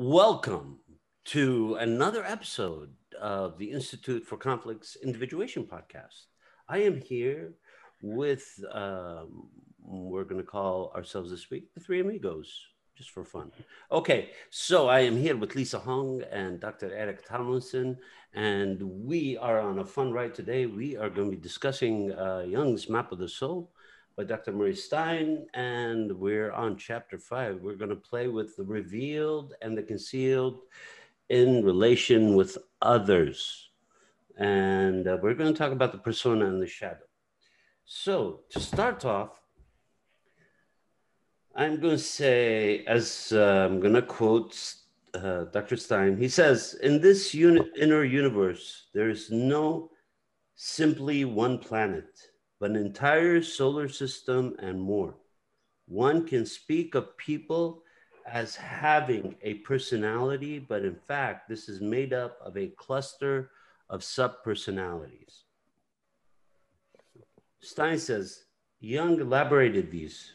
Welcome to another episode of the Institute for Conflicts Individuation podcast. I am here with, we're going to call ourselves this week the Three Amigos, just for fun. Okay, so I am here with Lisa Hong and Dr. Eric Tomlinson, and we are on a fun ride today. We are going to be discussing Jung's Map of the Soul by Dr. Murray Stein, and we're on chapter 5. We're going to play with the revealed and the concealed in relation with others. And we're going to talk about the persona and the shadow. So to start off, I'm going to say, as I'm going to quote Dr. Stein, he says, in this inner universe, there is no simply one planet, but an entire solar system and more. One can speak of people as having a personality, but in fact, this is made up of a cluster of sub-personalities. Stein says, Jung elaborated these.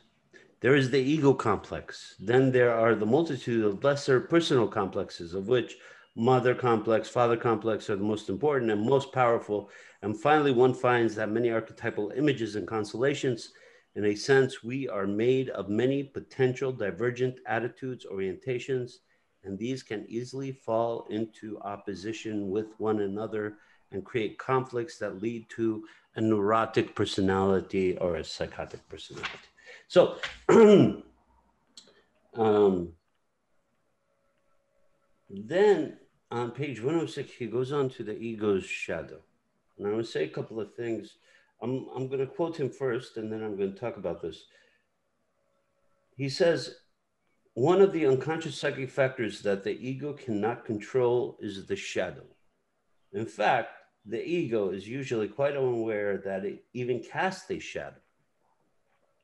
There is the ego complex. Then there are the multitude of lesser personal complexes, of which mother complex, father complex are the most important and most powerful. And finally, one finds that many archetypal images and constellations, in a sense, we are made of many potential divergent attitudes, orientations, and these can easily fall into opposition with one another and create conflicts that lead to a neurotic personality or a psychotic personality. So, then on page 106, he goes on to the ego's shadow. And I'm going to say a couple of things. I'm going to quote him first, and then I'm going to talk about this. He says, one of the unconscious psychic factors that the ego cannot control is the shadow. In fact, the ego is usually quite unaware that it even casts a shadow.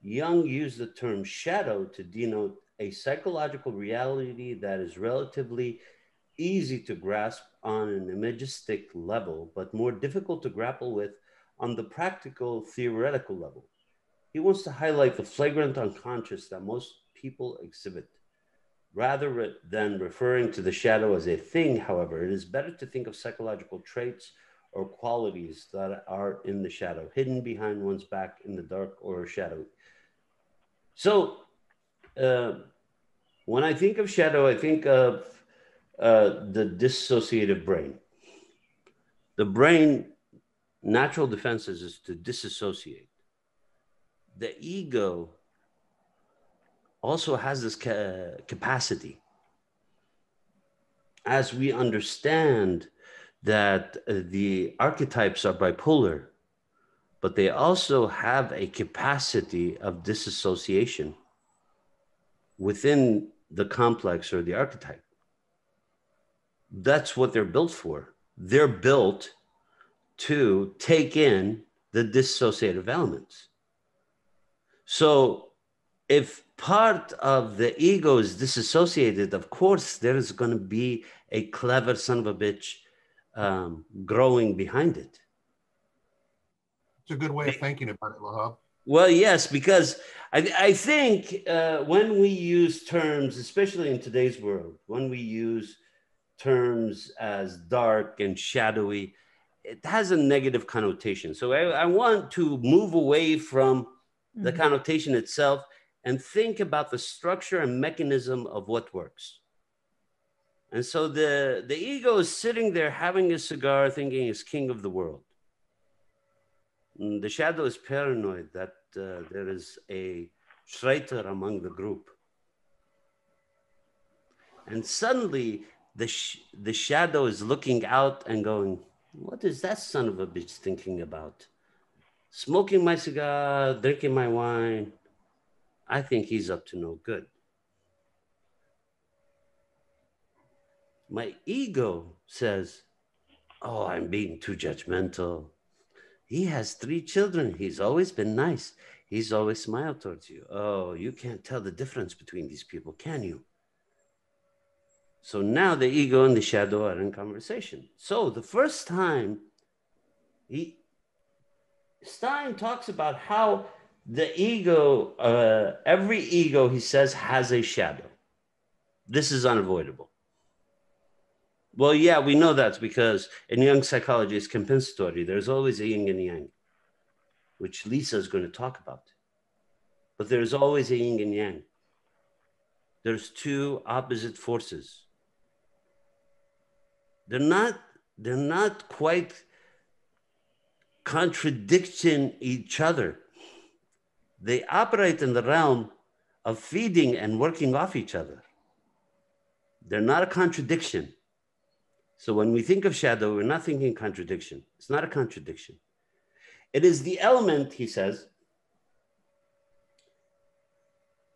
Jung used the term shadow to denote a psychological reality that is relatively easy to grasp on an imagistic level, but more difficult to grapple with on the practical theoretical level. He wants to highlight the flagrant unconscious that most people exhibit. Rather than referring to the shadow as a thing, however, it is better to think of psychological traits or qualities that are in the shadow, hidden behind one's back in the dark or shadowy. So when I think of shadow, I think of the dissociative brain. The brain, natural defenses is to disassociate. The ego also has this capacity. As we understand that the archetypes are bipolar, but they also have a capacity of disassociation within the complex or the archetype. That's what they're built for. They're built to take in the dissociative elements. So if part of the ego is disassociated, of course, there is going to be a clever son of a bitch growing behind it. It's a good way of thinking about it, Lahab. Well, yes, because I think when we use terms, especially in today's world, when we use terms as dark and shadowy, it has a negative connotation. So I want to move away from the connotation itself and think about the structure and mechanism of what works. And so the ego is sitting there having a cigar, thinking he's king of the world. And the shadow is paranoid that there is a traitor among the group. And suddenly the shadow is looking out and going, what is that son of a bitch thinking about? Smoking my cigar, drinking my wine. I think he's up to no good. My ego says, oh, I'm being too judgmental. He has 3 children. He's always been nice. He's always smiled towards you. Oh, you can't tell the difference between these people, can you? So now the ego and the shadow are in conversation. So the first time, Stein talks about how the ego, every ego, he says, has a shadow. This is unavoidable. Well, yeah, we know that's because in Jung psychology, it's compensatory. There's always a yin and yang, which Lisa is going to talk about. But there's always a yin and yang. There's two opposite forces. They're not quite contradicting each other. They operate in the realm of feeding and working off each other. They're not a contradiction. So when we think of shadow, we're not thinking contradiction. It's not a contradiction. It is the element, he says,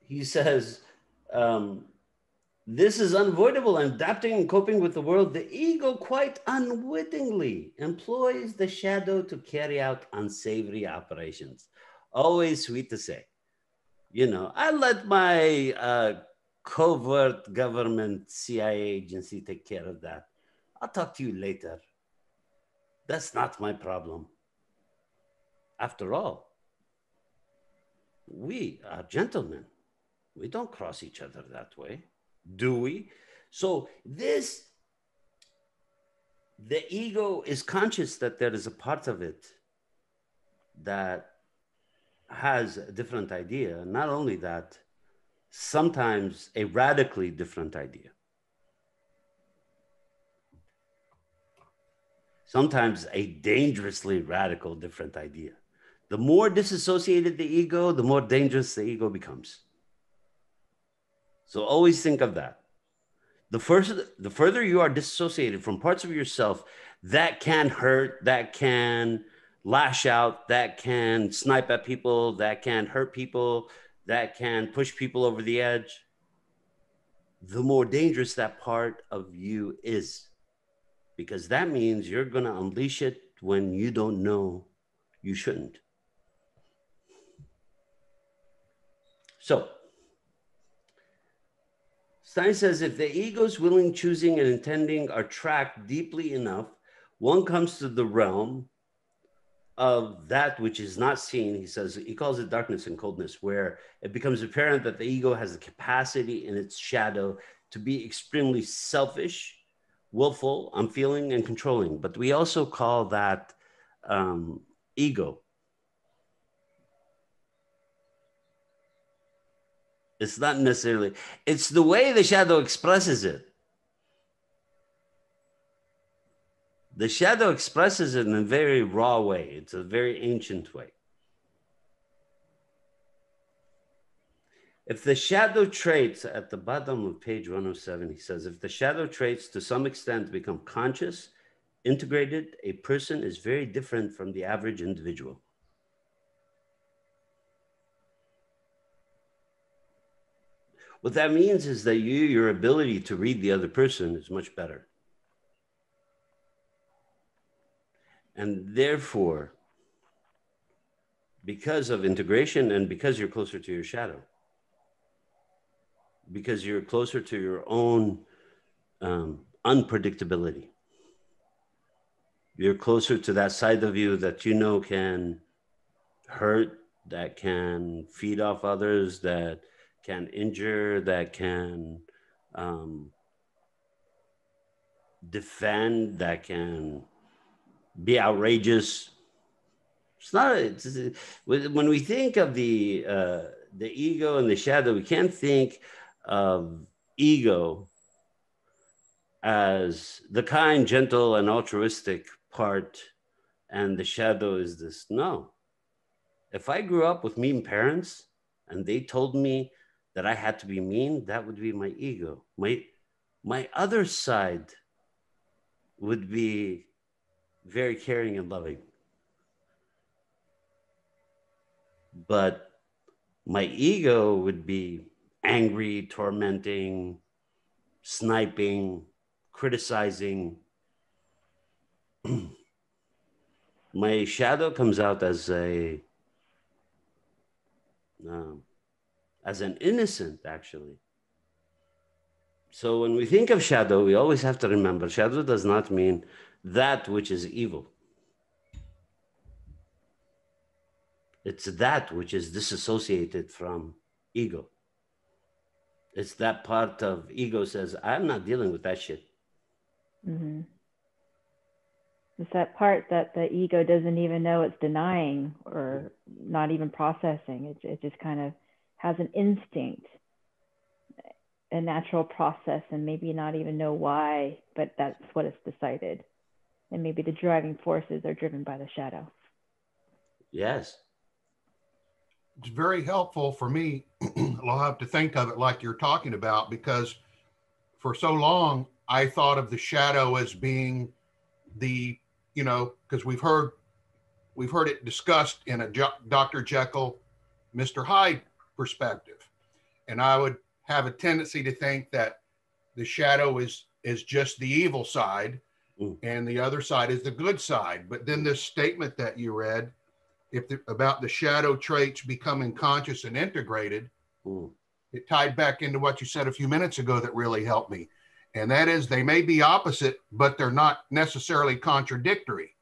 this is unavoidable and adapting and coping with the world. The ego quite unwittingly employs the shadow to carry out unsavory operations. Always sweet to say. You know, I let my covert government CIA agency take care of that. I'll talk to you later. That's not my problem. After all, we are gentlemen. We don't cross each other that way, do we? So the ego is conscious that there is a part of it that has a different idea. Not only that, sometimes a radically different idea. Sometimes a dangerously radical different idea. The more disassociated the ego, the more dangerous the ego becomes. So always think of that. The further you are disassociated from parts of yourself that can hurt, that can lash out, that can snipe at people, that can hurt people, that can push people over the edge, the more dangerous that part of you is. Because that means you're going to unleash it when you don't know you shouldn't. So, Stein says if the ego's willing, choosing, and intending are tracked deeply enough, one comes to the realm of that which is not seen. He says, he calls it darkness and coldness, where it becomes apparent that the ego has the capacity in its shadow to be extremely selfish, willful, unfeeling, and controlling. But we also call that ego. It's not necessarily, it's the way the shadow expresses it. The shadow expresses it in a very raw way. It's a very ancient way. If the shadow traits, at the bottom of page 107, he says, if the shadow traits to some extent become conscious, integrated, a person is very different from the average individual. What that means is that your ability to read the other person is much better. And therefore, because of integration and because you're closer to your shadow, because you're closer to your own unpredictability, you're closer to that side of you that you know can hurt, that can feed off others, that can injure, that can defend, that can be outrageous. It's not. When we think of the ego and the shadow, we can't think of ego as the kind, gentle, and altruistic part, and the shadow is this. No. If I grew up with mean parents and they told me that I had to be mean, that would be my ego. My other side would be very caring and loving. But my ego would be angry, tormenting, sniping, criticizing. My shadow comes out as an innocent, actually. So when we think of shadow, we always have to remember shadow does not mean that which is evil. It's that which is disassociated from ego. It's that part of ego says, I'm not dealing with that shit. Mm-hmm. It's that part that the ego doesn't even know it's denying or not even processing. It just kind of has an instinct, a natural process, and maybe not even know why, but that's what it's decided. And maybe the driving forces are driven by the shadow. Yes. It's very helpful for me. I'll have to think of it like you're talking about, because for so long I thought of the shadow as being the, because we've heard it discussed in a Dr. Jekyll, Mr. Hyde perspective. And I would have a tendency to think that the shadow is just the evil side, and the other side is the good side. But then this statement that you read, about the shadow traits becoming conscious and integrated, it tied back into what you said a few minutes ago that really helped me. And that is, they may be opposite, but they're not necessarily contradictory.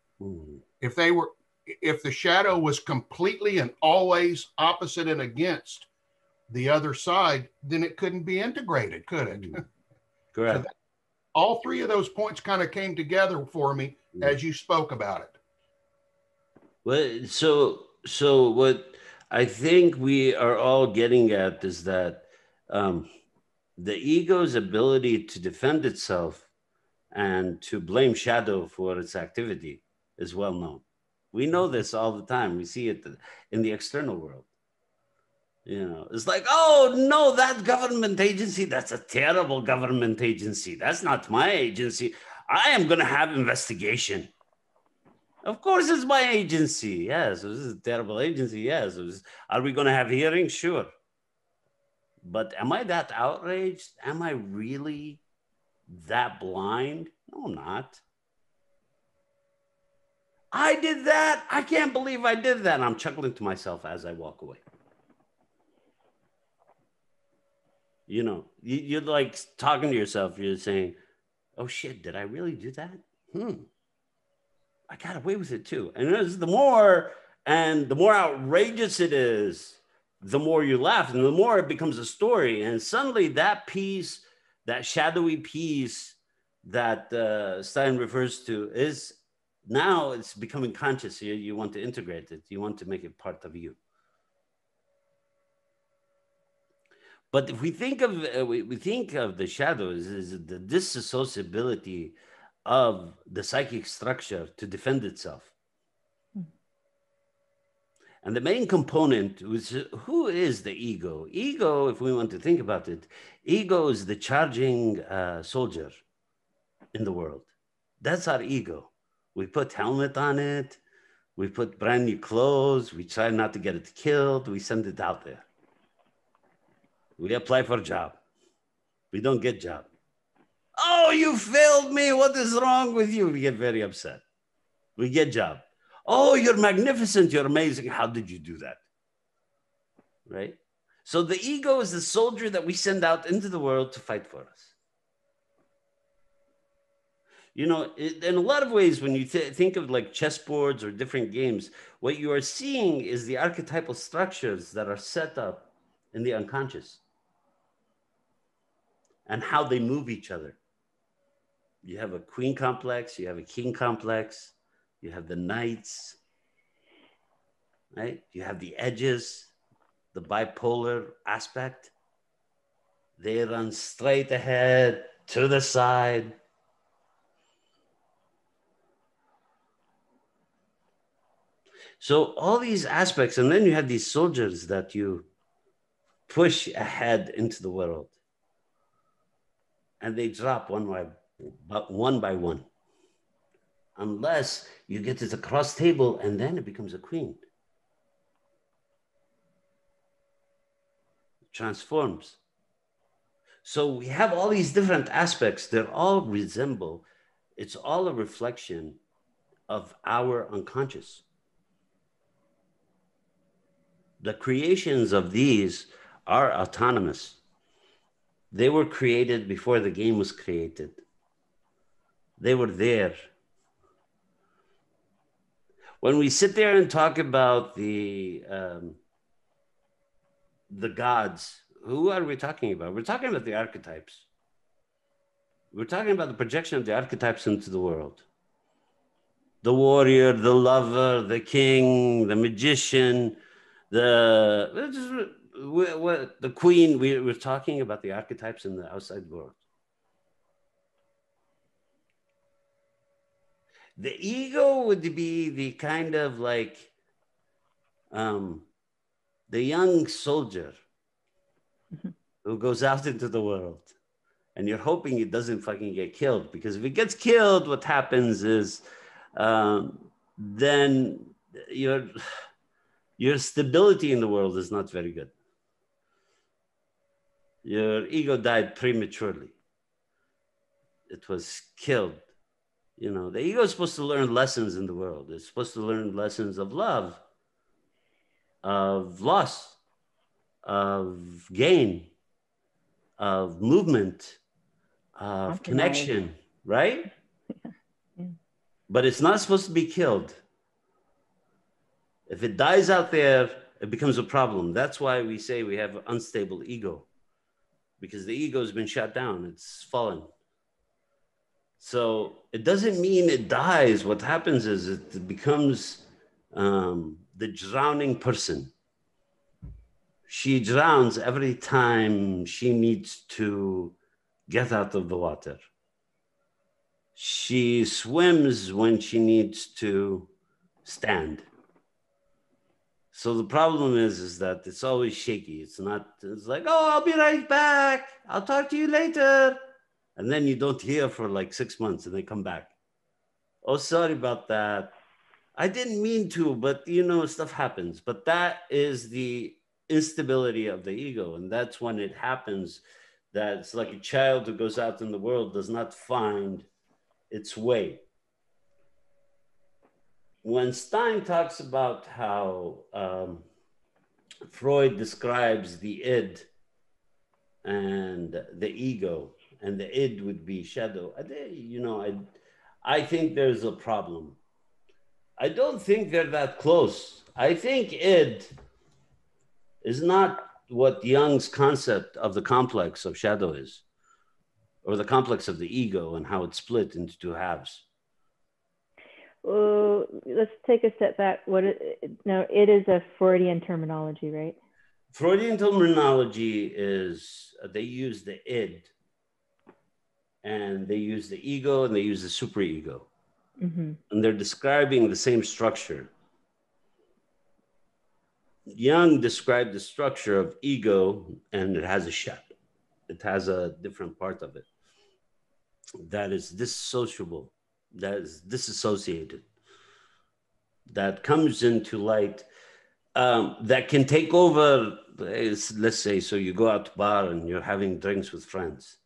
If the shadow was completely and always opposite and against the other side, then it couldn't be integrated, could it? Correct. So all three of those points kind of came together for me as you spoke about it. Well, so what I think we are all getting at is that the ego's ability to defend itself and to blame shadow for its activity is well known. We know this all the time. We see it in the external world. It's like, oh no, that government agency, that's a terrible government agency. That's not my agency. I am going to have investigation. Of course, it's my agency. Yes, this is a terrible agency. Yes. Are we going to have hearings? Sure. But am I that outraged? Am I really that blind? No, I'm not. I did that. I can't believe I did that. And I'm chuckling to myself as I walk away. You're like talking to yourself. You're saying, oh shit, did I really do that? I got away with it too. And the more outrageous it is, the more you laugh, and the more it becomes a story. And suddenly that piece, that shadowy piece that Stein refers to, is now it's becoming conscious. You want to integrate it. You want to make it part of you. But if we think of we think of the shadows as the disassociability of the psychic structure to defend itself. And the main component was, who is the ego? Ego, if we want to think about it, ego is the charging soldier in the world. That's our ego. We put helmet on it. We put brand new clothes. We try not to get it killed. We send it out there. We apply for a job. We don't get job. Oh, you failed me. What is wrong with you? We get very upset. We get job. Oh, you're magnificent. You're amazing. How did you do that? Right? So the ego is the soldier that we send out into the world to fight for us. In a lot of ways, when you think of like chessboards or different games, what you are seeing is the archetypal structures that are set up in the unconscious and how they move each other. You have a queen complex, you have a king complex, you have the knights, right? You have the edges, the bipolar aspect. They run straight ahead, to the side. So all these aspects, and then you have these soldiers that you push ahead into the world. And they drop one by one. Unless you get to the cross table, and then it becomes a queen. It transforms. So we have all these different aspects. They're all resemble. It's all a reflection of our unconscious. The creations of these are autonomous. They were created before the game was created. They were there. When we sit there and talk about the gods, who are we talking about? We're talking about the archetypes. We're talking about the projection of the archetypes into the world. The warrior, the lover, the king, the magician, the queen. We're talking about the archetypes in the outside world. The ego would be the kind of like the young soldier who goes out into the world, and you're hoping it doesn't fucking get killed, because if it gets killed, what happens is then your stability in the world is not very good. Your ego died prematurely. It was killed. You know, the ego is supposed to learn lessons in the world. It's supposed to learn lessons of love, of loss, of gain, of movement, of connection, right? Yeah. But it's not supposed to be killed. If it dies out there, it becomes a problem. That's why we say we have unstable ego, because the ego has been shut down. It's fallen. So it doesn't mean it dies. What happens is it becomes the drowning person. She drowns every time she needs to get out of the water. She swims when she needs to stand. So the problem is that it's always shaky. It's like, oh, I'll be right back. I'll talk to you later. And then you don't hear for like 6 months and they come back. Oh, sorry about that. I didn't mean to, but you know, stuff happens. But that is the instability of the ego. And that's when it happens, that it's like a child who goes out in the world does not find its way. When Stein talks about how Freud describes the id and the ego, and the id would be shadow, I think there's a problem. I don't think they're that close. I think id is not what Jung's concept of the complex of shadow is, or the complex of the ego and how it's split into two halves. Well, let's take a step back. It is a Freudian terminology, right? Freudian terminology is they use the id, and they use the ego, and they use the superego. Mm-hmm. And they're describing the same structure. Jung described the structure of ego, and it has a shadow. It has a different part of it that is dissociable, that is disassociated, that comes into light, that can take over. Let's say, so you go out to bar and you're having drinks with friends,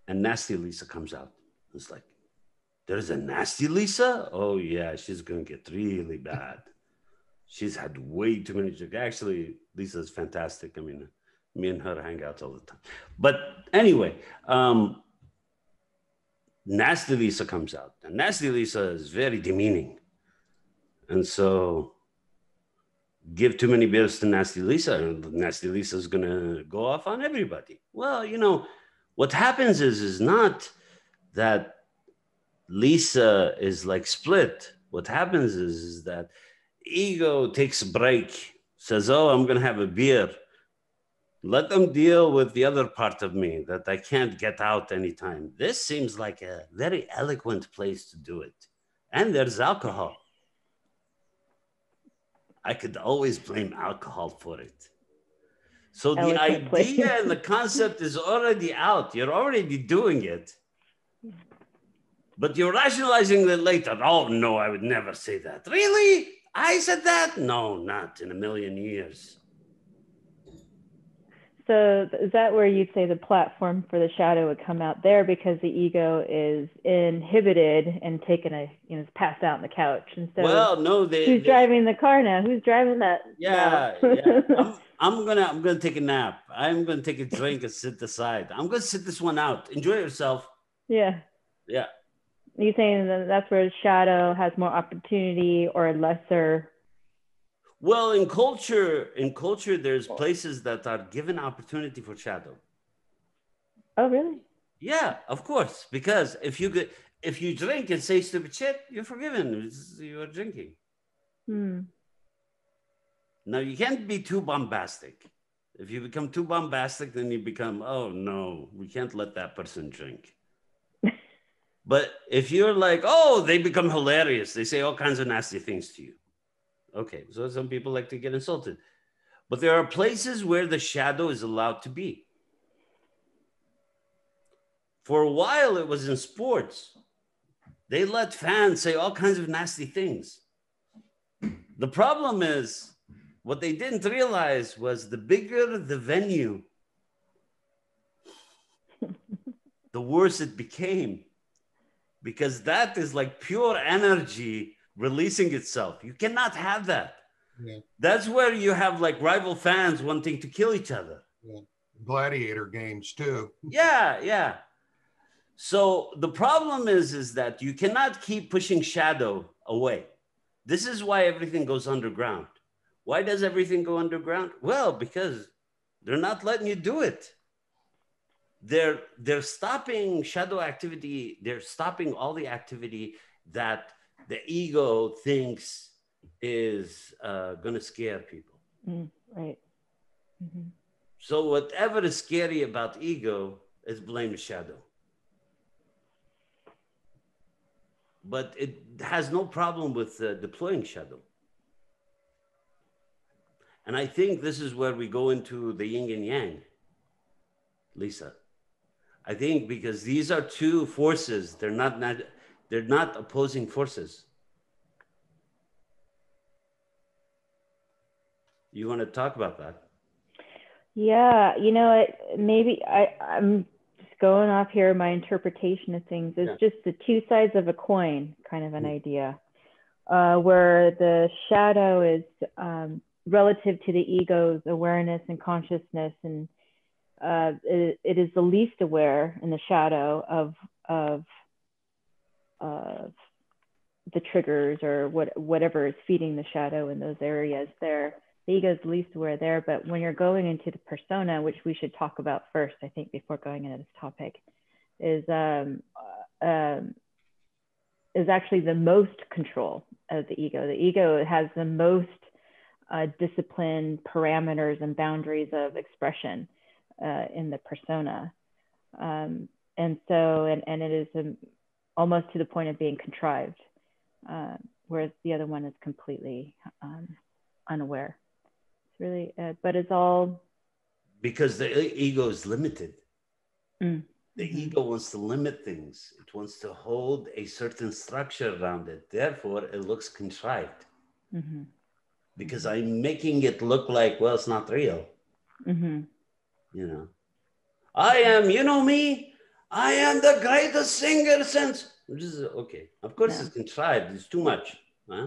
and Nasty Lisa comes out. It's like, there's a Nasty Lisa? Oh yeah, she's gonna get really bad. She's had way too many drinks. Actually, Lisa's fantastic. I mean, me and her hang out all the time. But anyway, Nasty Lisa comes out, and Nasty Lisa is very demeaning. And so give too many beers to Nasty Lisa, and Nasty Lisa is gonna go off on everybody. Well, you know, what happens is not that Lisa is like split. What happens is that ego takes a break, says, oh, I'm gonna have a beer. Let them deal with the other part of me that I can't get out anytime. This seems like a very eloquent place to do it. And there's alcohol. I could always blame alcohol for it. So the idea and the concept is already out. You're already doing it. But you're rationalizing it later. Oh, no, I would never say that. Really? I said that? No, not in a million years. So is that where you'd say the platform for the shadow would come out there, because the ego is inhibited and is passed out on the couch? And so, well, no, who's driving the car now? Who's driving that? Yeah, yeah. I'm gonna take a nap. I'm gonna take a drink and sit aside. I'm gonna sit this one out. Enjoy yourself. Yeah. Yeah. You're saying that that's where the shadow has more opportunity or lesser? Well, in culture, there's places that are given opportunity for shadow. Oh, really? Yeah, of course. Because if you drink and say stupid shit, you're forgiven. You're drinking. Now you can't be too bombastic. If you become too bombastic, then you become, oh no, we can't let that person drink. But if you're like, oh, they become hilarious. They say all kinds of nasty things to you. Okay, so some people like to get insulted. But there are places where the shadow is allowed to be. For a while, it was in sports. They let fans say all kinds of nasty things. The problem is, what they didn't realize was the bigger the venue, the worse it became. Because that is like pure energy releasing itself. You cannot have that. Yeah. That's where you have like rival fans wanting to kill each other. Yeah. Gladiator games too. Yeah. So the problem is that you cannot keep pushing shadow away. This is why everything goes underground. Why does everything go underground? Well, because they're not letting you do it. They're stopping shadow activity. They're stopping all the activity that the ego thinks is going to scare people. Right. Mm-hmm. So whatever is scary about ego is blamed shadow. But it has no problem with deploying shadow. And I think this is where we go into the yin and yang, Lisa. I think because these are two forces, they're not opposing forces. You want to talk about that? Yeah, maybe I'm just going off here. My interpretation of things is just the two sides of a coin, kind of an idea, where the shadow is relative to the ego's awareness and consciousness, and it is the least aware in the shadow of the triggers or whatever is feeding the shadow in those areas there. The ego is the least aware there, but when you're going into the persona, which we should talk about first, I think, before going into this topic, is actually the most control of the ego. The ego has the most disciplined parameters and boundaries of expression in the persona, and it is almost to the point of being contrived, whereas the other one is completely unaware. It's really, but it's all because the ego is limited. The ego wants to limit things. It wants to hold a certain structure around it. Therefore, it looks contrived. Because I'm making it look like, well, it's not real. I am, me, I am the greatest singer since. Okay, of course it's contrived. It's too much. Huh?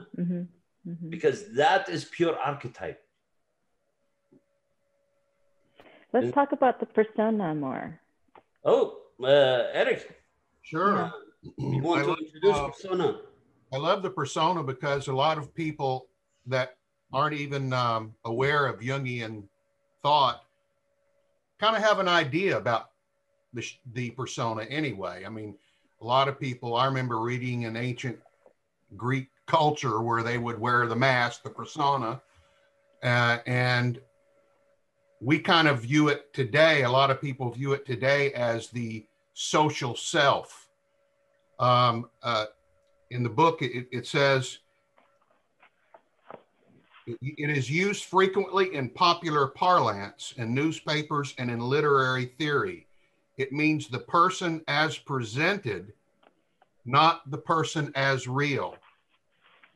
Because that is pure archetype. Let's talk about the persona more. Oh, Eric. Sure. You want to introduce persona? I love the persona because a lot of people that aren't even aware of Jungian thought kind of have an idea about the persona anyway. I mean, a lot of people, I remember reading in ancient Greek culture where they would wear the mask, the persona, and we kind of view it today, a lot of people view it today as the social self. In the book, it says, it is used frequently in popular parlance, in newspapers, and in literary theory. It means the person as presented, not the person as real.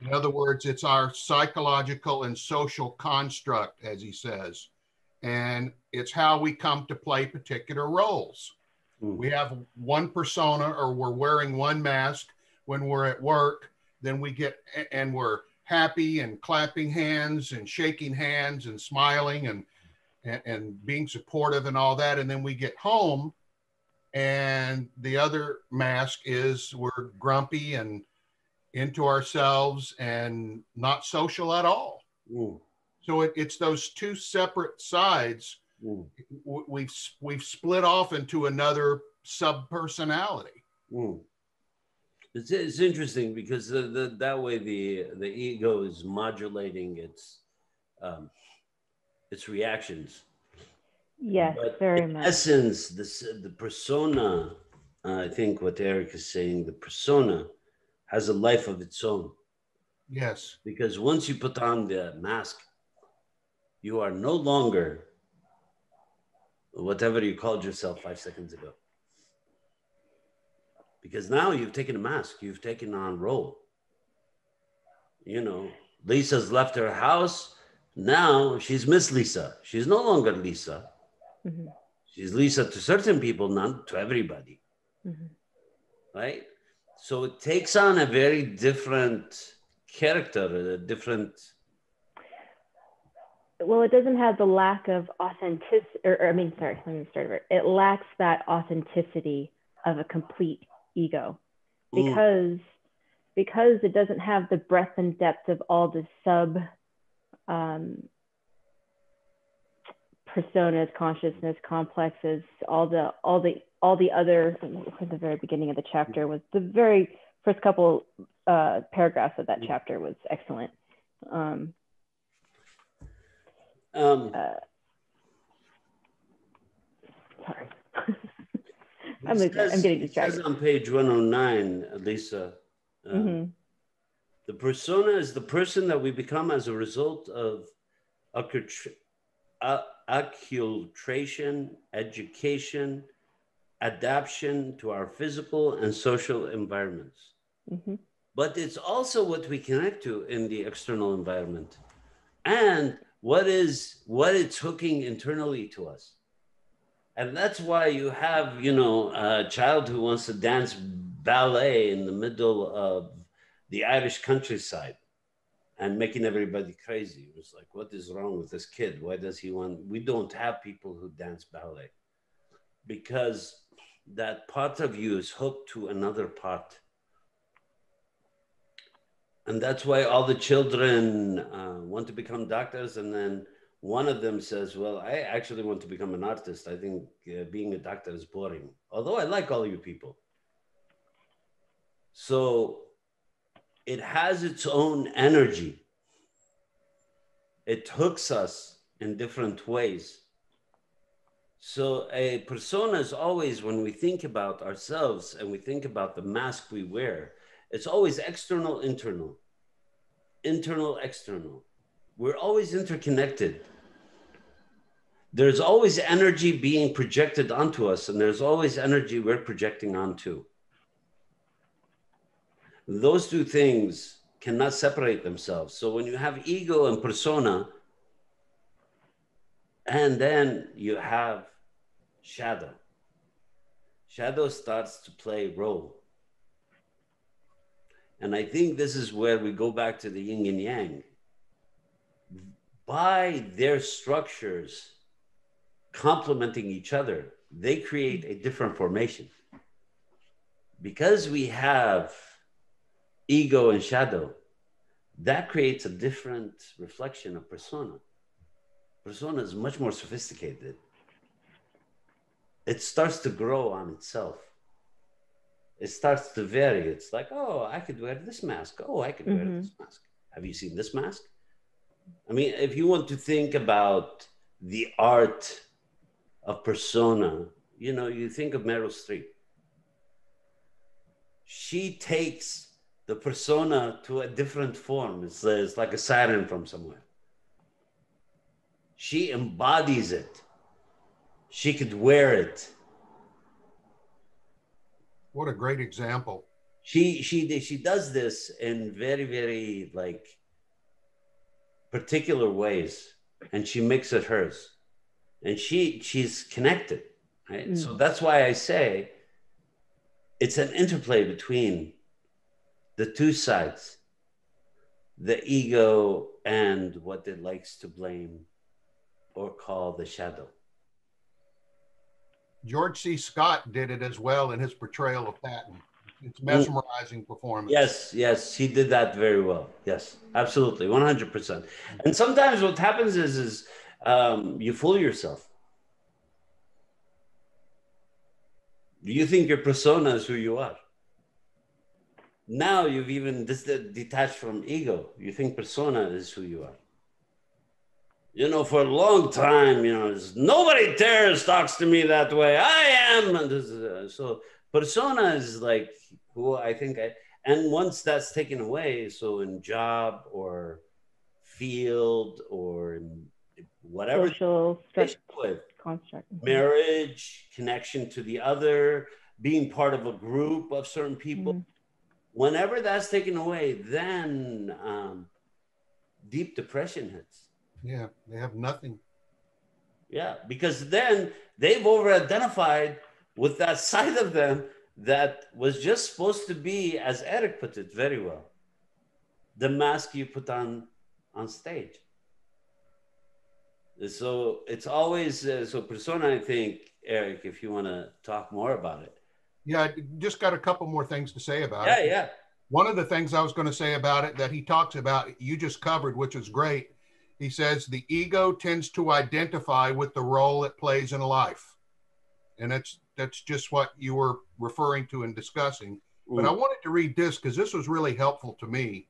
In other words, it's our psychological and social construct, as he says, and it's how we come to play particular roles. We have one persona, or we're wearing one mask when we're at work, then we get, and we're happy and clapping hands and shaking hands and smiling and being supportive and all that. And then we get home and the other mask is we're grumpy and into ourselves and not social at all. So it's those two separate sides. We've split off into another sub-personality. Mm. It's interesting because that way the ego is modulating its reactions. Yes, But very in much. essence, the persona, I think what Eric is saying, the persona has a life of its own. Yes. Because once you put on the mask, you are no longer whatever you called yourself 5 seconds ago. Because now you've taken a mask, you've taken on role. You know, Lisa's left her house. Now she's Miss Lisa. She's no longer Lisa. Mm-hmm. She's Lisa to certain people, not to everybody. Mm-hmm. Right? So it takes on a very different character, a different. Well, it doesn't have the lack of authenticity, let me start over. It lacks that authenticity of a complete ego because it doesn't have the breadth and depth of all the sub personas, consciousness, complexes, all the other. The very beginning of the chapter was the very first couple paragraphs of that chapter was excellent. Sorry. I'm getting distracted. It says on page 109, Lisa, the persona is the person that we become as a result of acculturation, education, adaptation to our physical and social environments. But it's also what we connect to in the external environment and what it's hooking internally to us. And that's why you have, a child who wants to dance ballet in the middle of the Irish countryside and making everybody crazy. It was like, what is wrong with this kid? Why does he want? We don't have people who dance ballet because that part of you is hooked to another part. And that's why all the children want to become doctors. And then one of them says, well, I actually want to become an artist. I think being a doctor is boring, although I like all you people. So it has its own energy. It hooks us in different ways. So a persona is always, when we think about ourselves and we think about the mask we wear, it's always external, internal, internal, external. We're always interconnected. There's always energy being projected onto us, and there's always energy we're projecting onto. Those two things cannot separate themselves. So when you have ego and persona, and then you have shadow, shadow starts to play role. And I think this is where we go back to the yin and yang. By their structures complementing each other, they create a different formation. Because we have ego and shadow, that creates a different reflection of persona. Persona is much more sophisticated. It starts to grow on itself. It starts to vary. It's like, oh, I could wear this mask. Oh, I could wear this mask. Have you seen this mask? I mean, if you want to think about the art of persona, you think of Meryl Streep. She takes the persona to a different form. It's like a siren from somewhere. She embodies it. She could wear it. What a great example. She does this in very, very particular ways, and she makes it hers. And she's connected, right? So that's why I say it's an interplay between the two sides, the ego and what it likes to blame or call the shadow. George C. Scott did it as well in his portrayal of Patton. It's mesmerizing performance. Yes, he did that very well. Yes, absolutely, 100%. And sometimes what happens is you fool yourself. Do you think your persona is who you are? Now you've even detached from ego. You think persona is who you are. You know, for a long time, you know, nobody dares talks to me that way. I am. And so persona is like who I think I, and once that's taken away, so in job or field or in whatever Social with construct. marriage, connection to the other, being part of a group of certain people, whenever that's taken away, then deep depression hits. Yeah, they have nothing. Yeah, because then they've over-identified with that side of them that was just supposed to be, as Eric put it very well, the mask you put on stage. So it's always so persona. I think, Eric, if you want to talk more about it. Yeah, I just got a couple more things to say about Yeah, it. yeah. One of the things I was going to say about it that he talks about, you just covered, which is great. He says the ego tends to identify with the role it plays in life. And that's just what you were referring to and discussing. But I wanted to read this because this was really helpful to me.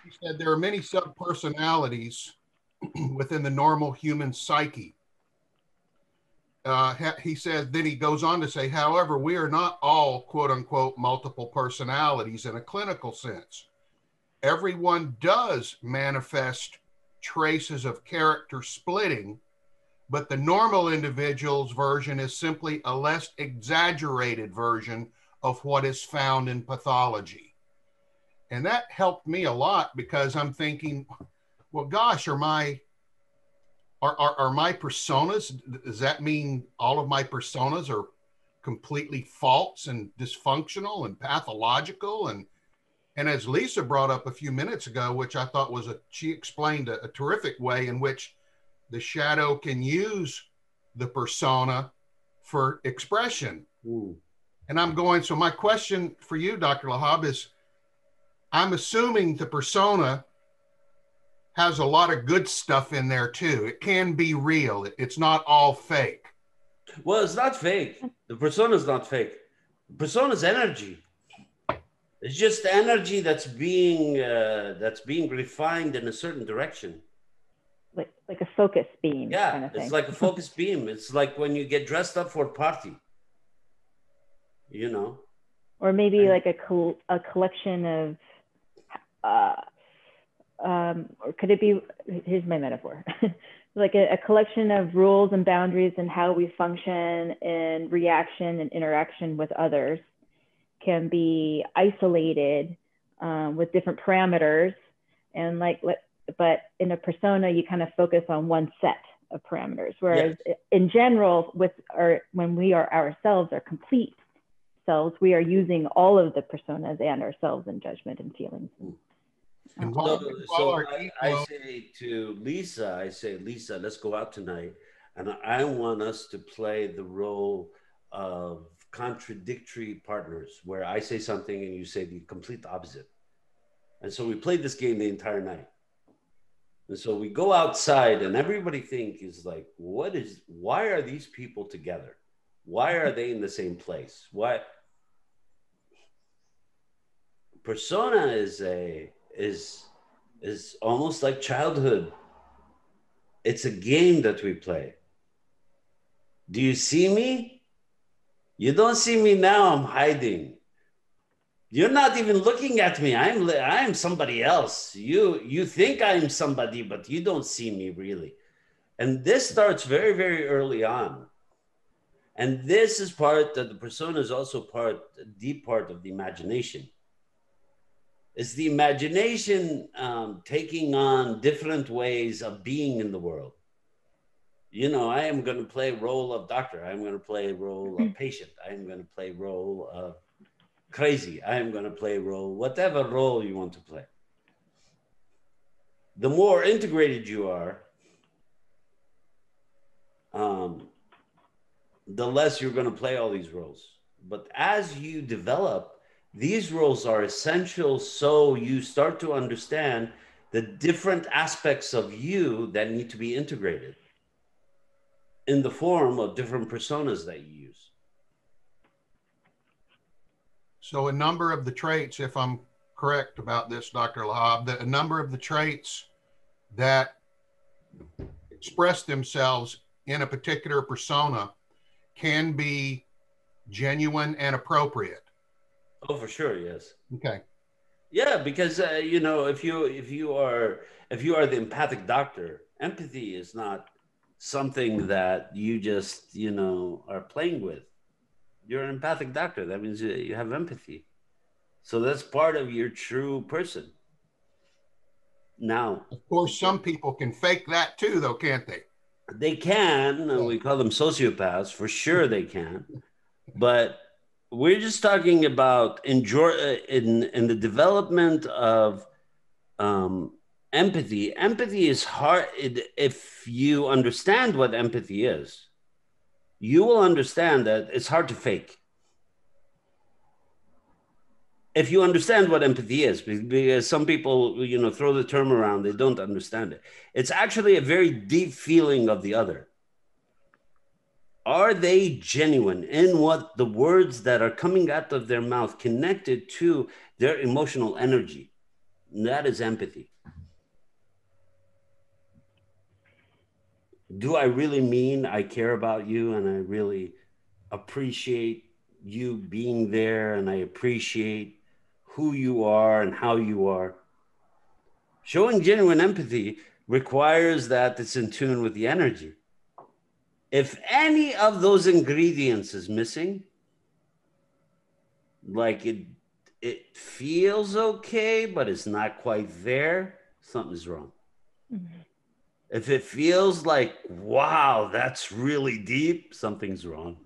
He said there are many subpersonalities within the normal human psyche. He says, then he goes on to say, however, we are not all, quote unquote, multiple personalities in a clinical sense. Everyone does manifest traces of character splitting, but the normal individual's version is simply a less exaggerated version of what is found in pathology. And that helped me a lot because I'm thinking, well, gosh, are my personas, does that mean all of my personas are completely false and dysfunctional and pathological? And as Lisa brought up a few minutes ago, which I thought was she explained a terrific way in which the shadow can use the persona for expression. Ooh. And I'm going, so my question for you, Dr. Lahab, is I'm assuming the persona has a lot of good stuff in there too. It can be real. It's not all fake. Well, it's not fake. The persona is not fake. The persona is energy. It's just energy that's being refined in a certain direction. Like a focus beam. Yeah, kind of thing. It's like a focus beam. It's like when you get dressed up for a party. You know. Or maybe like a collection of. Or could it be? Here's my metaphor. Like a collection of rules and boundaries and how we function in reaction and interaction with others can be isolated with different parameters, and but in a persona you kind of focus on one set of parameters, whereas in general when we are ourselves, our complete selves, we are using all of the personas and ourselves in judgment and feelings. And so I say to Lisa, Lisa, let's go out tonight. And I want us to play the role of contradictory partners where I say something and you say the complete opposite. And so we played this game the entire night. And so we go outside and everybody is like, why are these people together? Why are they in the same place? Why? Persona is almost like childhood. It's a game that we play. Do you see me? You don't see me now. I'm hiding. You're not even looking at me. I'm somebody else. You think I'm somebody, but you don't see me really. And this starts very, very early on. And this is part that the persona is also a deep part of the imagination. It's the imagination taking on different ways of being in the world. You know, I am going to play role of doctor. I'm going to play role of patient. I'm going to play role of crazy. I am going to play role, whatever role you want to play. The more integrated you are, the less you're going to play all these roles. But as you develop, these roles are essential, so you start to understand the different aspects of you that need to be integrated in the form of different personas that you use. So a number of the traits, if I'm correct about this, Dr. Lahab, that a number of the traits that express themselves in a particular persona can be genuine and appropriate. Oh, for sure, yes. Okay. Yeah, because you know, if you are the empathic doctor, empathy is not something that you just, you know, are playing with. You're an empathic doctor. That means you have empathy. So that's part of your true person. Now, Of course, some people can fake that too, though, can't they? they can, we call them sociopaths, for sure they can. But we're just talking about in the development of empathy. Empathy is hard. If you understand what empathy is, you will understand that it's hard to fake. If you understand what empathy is, because some people, you know, throw the term around, they don't understand it. It's actually a very deep feeling of the other. Are they genuine in what the words that are coming out of their mouth connected to their emotional energy? That is empathy. Do I really mean I care about you and I really appreciate you being there and I appreciate who you are and how you are? Showing genuine empathy requires that it's in tune with the energy. If any of those ingredients is missing, like it feels okay, but it's not quite there, something's wrong. Mm-hmm. If it feels like, wow, that's really deep, something's wrong.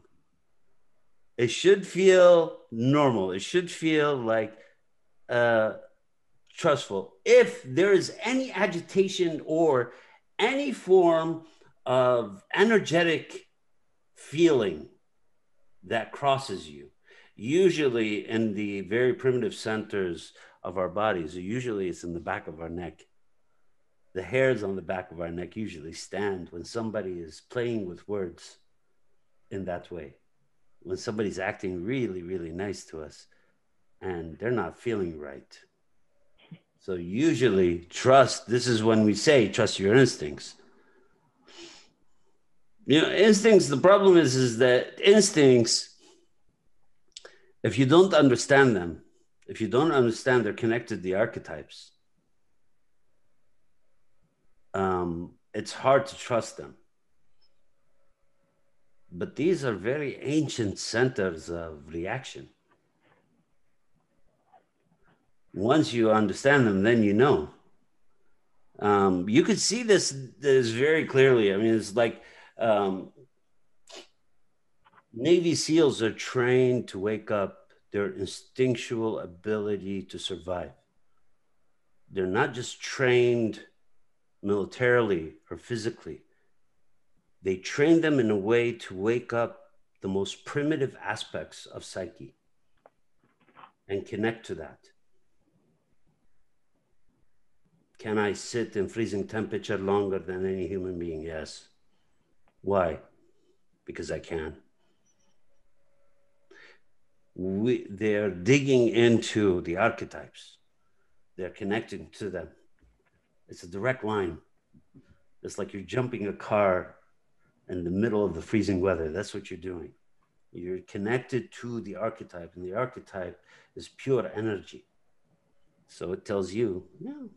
It should feel normal. It should feel like trustful. If there is any agitation or any form of energetic feeling that crosses you, usually in the very primitive centers of our bodies, usually it's in the back of our neck. The hairs on the back of our neck usually stand when somebody is playing with words in that way. When somebody's acting really, really nice to us and they're not feeling right. So usually trust, this is when we say trust your instincts. You know, instincts, the problem is that instincts, if you don't understand them, if you don't understand they're connected to the archetypes, it's hard to trust them. But these are very ancient centers of reaction. Once you understand them, then you know. You could see this very clearly. I mean, it's like Navy SEALs are trained to wake up their instinctual ability to survive. They're not just trained militarily or physically. They train them in a way to wake up the most primitive aspects of psyche and connect to that. Can I sit in freezing temperature longer than any human being? Yes. Why? Because I can. They're digging into the archetypes. They're connecting to them. It's a direct line. It's like you're jumping a car in the middle of the freezing weather. That's what you're doing. You're connected to the archetype, and the archetype is pure energy. So it tells you, yeah,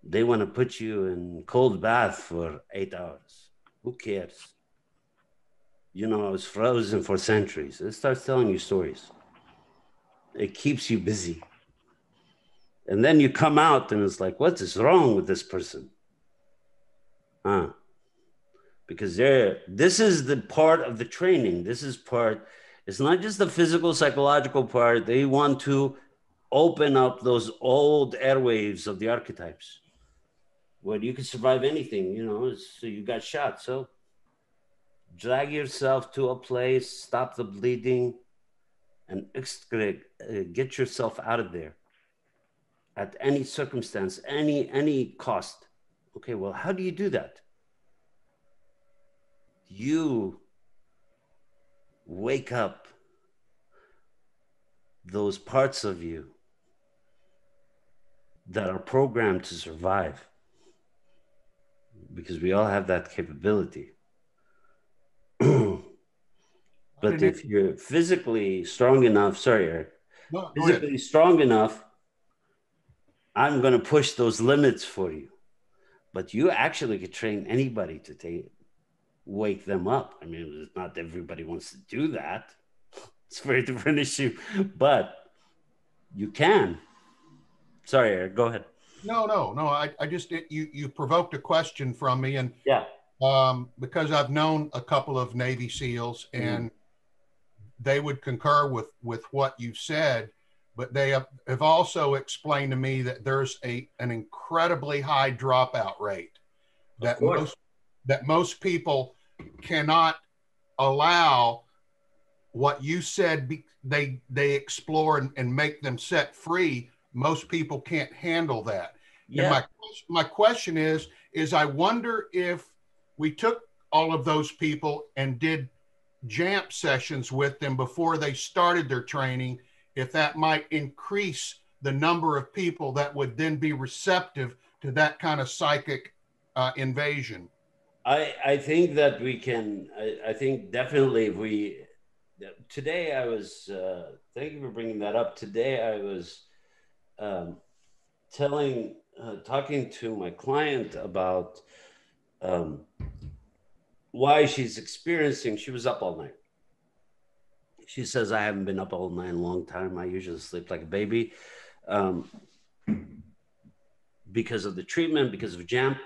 they want to put you in cold bath for 8 hours. Who cares? You know, I was frozen for centuries. It starts telling you stories. It keeps you busy. And then you come out and it's like, what is wrong with this person? Because this is the part of the training. This is part, it's not just the physical, psychological part. They want to open up those old airwaves of the archetypes where you can survive anything, you know, so you got shot. So drag yourself to a place, stop the bleeding, and get yourself out of there at any circumstance, any cost. Okay, well, how do you do that? You wake up those parts of you that are programmed to survive, because we all have that capability. But if you're physically strong enough, sorry, Eric, No, go ahead. physically strong enough, I'm going to push those limits for you. But you actually could train anybody to wake them up. I mean, not everybody wants to do that. It's a very different issue, but you can. Sorry, Eric, go ahead. No. I just you provoked a question from me, and Yeah. because I've known a couple of Navy SEALs, and they would concur with what you said, but they have also explained to me that there's an incredibly high dropout rate that most people cannot allow what you said they explore and make them set free. Most people can't handle that. Yeah. And my question is I wonder if we took all of those people and did jump sessions with them before they started their training, if that might increase the number of people that would then be receptive to that kind of psychic invasion. I think that we can. I think definitely if we. Today I was. Thank you for bringing that up. Today I was um, talking to my client about why she's experiencing. She was up all night. She says, I haven't been up all night in a long time. I usually sleep like a baby um, because of the treatment, because of jam.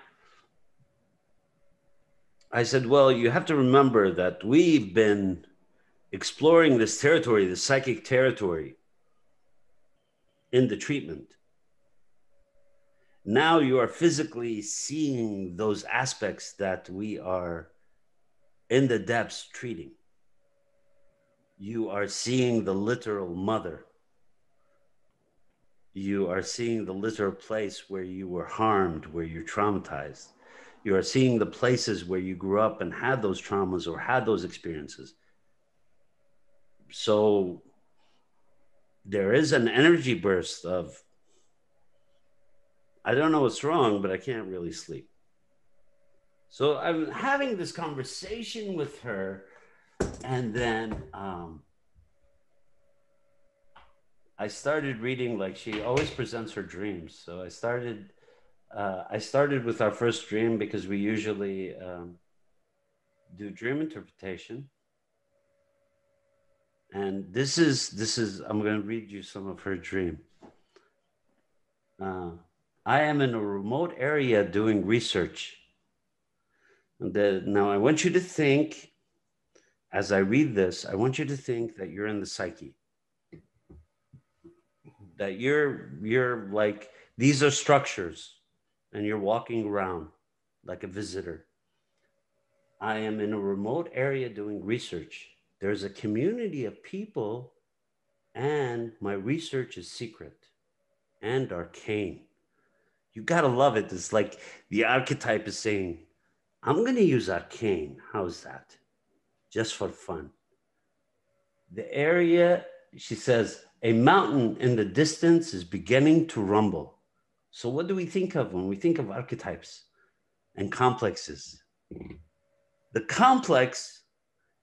I said, well, you have to remember that we've been exploring this territory, the psychic territory, in the treatment. Now you are physically seeing those aspects that we are in the depths treating. You are seeing the literal mother. You are seeing the literal place where you were harmed, where you're traumatized. You are seeing the places where you grew up and had those traumas or had those experiences. So there is an energy burst of, I don't know what's wrong, but I can't really sleep. So I'm having this conversation with her, and then I started reading, like she always presents her dreams. So I started with our first dream because we usually do dream interpretation. And this is I'm going to read you some of her dream. I am in a remote area doing research. Now I want you to think, as I read this, I want you to think that you're in the psyche. That you're like, these are structures and you're walking around like a visitor. I am in a remote area doing research. There's a community of people and my research is secret and arcane. You gotta love it. It's like the archetype is saying, I'm gonna use arcane. How's that? Just for fun. The area, she says, a mountain in the distance is beginning to rumble. So what do we think of when we think of archetypes and complexes? The complex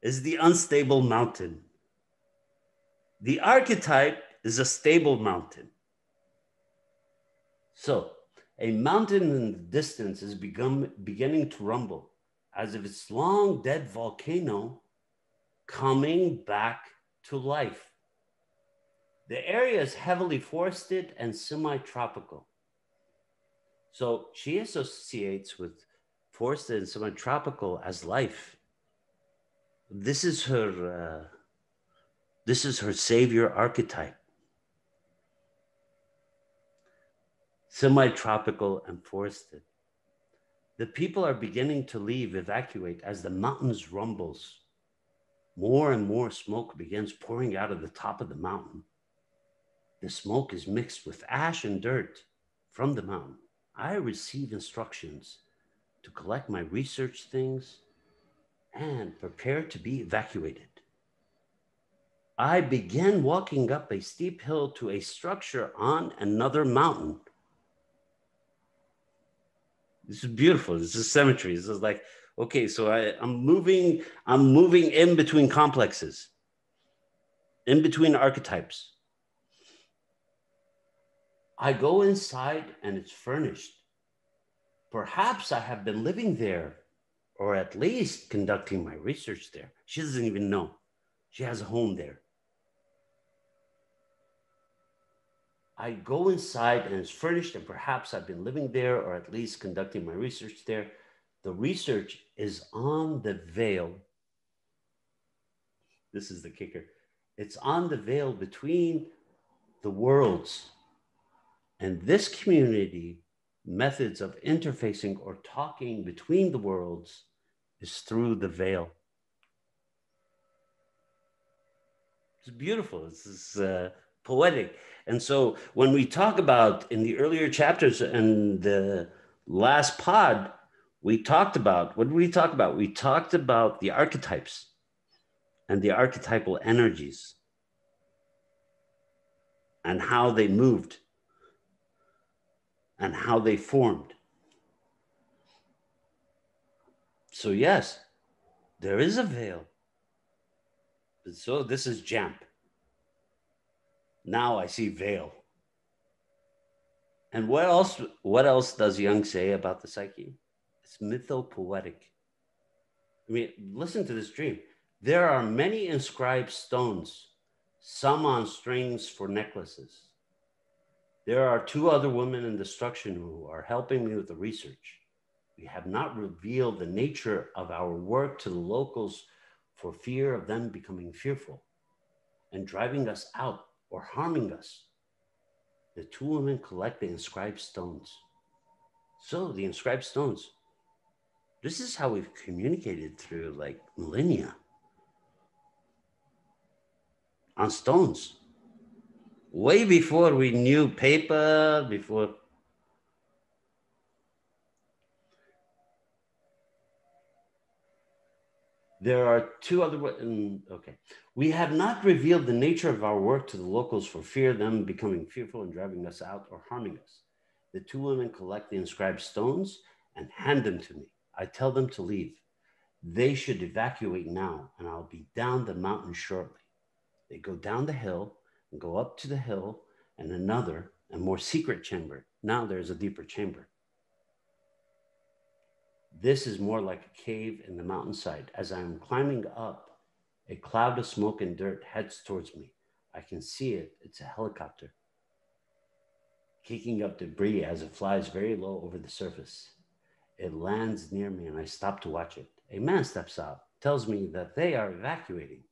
is the unstable mountain. The archetype is a stable mountain. So a mountain in the distance is beginning to rumble as if it's long dead volcano coming back to life. The area is heavily forested and semi-tropical. So she associates with forested and semi-tropical as life. This is her savior archetype. Semi-tropical and forested. The people are beginning to evacuate as the mountains rumbles. More and more smoke begins pouring out of the top of the mountain. The smoke is mixed with ash and dirt from the mountain. I receive instructions to collect my research things and prepare to be evacuated. I began walking up a steep hill to a structure on another mountain. This is beautiful. This is symmetry. This is like, okay, so I'm moving in between complexes, in between archetypes. I go inside and it's furnished. Perhaps I have been living there, or at least conducting my research there. She doesn't even know. She has a home there. I go inside and it's furnished, and perhaps I've been living there, or at least conducting my research there. The research is on the veil. This is the kicker. It's on the veil between the worlds. And this community, methods of interfacing or talking between the worlds is through the veil. It's beautiful. It's poetic. And so when we talk about in the earlier chapters and the last pod, we talked about, what did we talk about? We talked about the archetypes and the archetypal energies and how they moved and how they formed. So yes, there is a veil. So this is Jamp. Now I see veil. And what else does Jung say about the psyche? It's mythopoetic. I mean, listen to this dream. There are many inscribed stones, some on strings for necklaces. There are 2 other women in destruction who are helping me with the research. We have not revealed the nature of our work to the locals for fear of them becoming fearful and driving us out or harming us. The 2 women collect the inscribed stones. So the inscribed stones, this is how we've communicated through like millennia on stones. Way before we knew paper, before. There are 2 other, okay. We have not revealed the nature of our work to the locals for fear of them becoming fearful and driving us out or harming us. The 2 women collect the inscribed stones and hand them to me. I tell them to leave. They should evacuate now, and I'll be down the mountain shortly. They go down the hill and go up to the hill and another and more secret chamber. Now there's a deeper chamber. This is more like a cave in the mountainside. As I am climbing up, a cloud of smoke and dirt heads towards me. I can see it. It's a helicopter, kicking up debris as it flies very low over the surface. It lands near me and I stop to watch it. A man steps out, tells me that they are evacuating,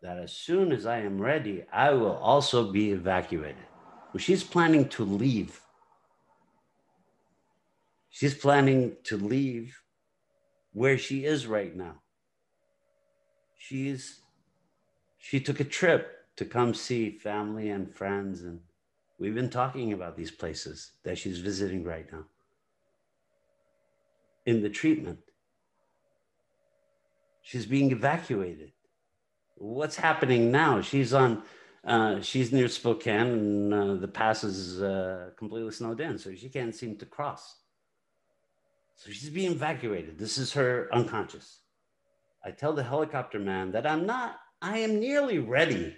that as soon as I am ready, I will also be evacuated. Well, she's planning to leave. She's planning to leave where she is right now. She took a trip to come see family and friends, and we've been talking about these places that she's visiting right now. In the treatment, she's being evacuated. What's happening now? She's near Spokane, and the pass is completely snowed in, so she can't seem to cross. So she's being evacuated. This is her unconscious. I tell the helicopter man that I am nearly ready,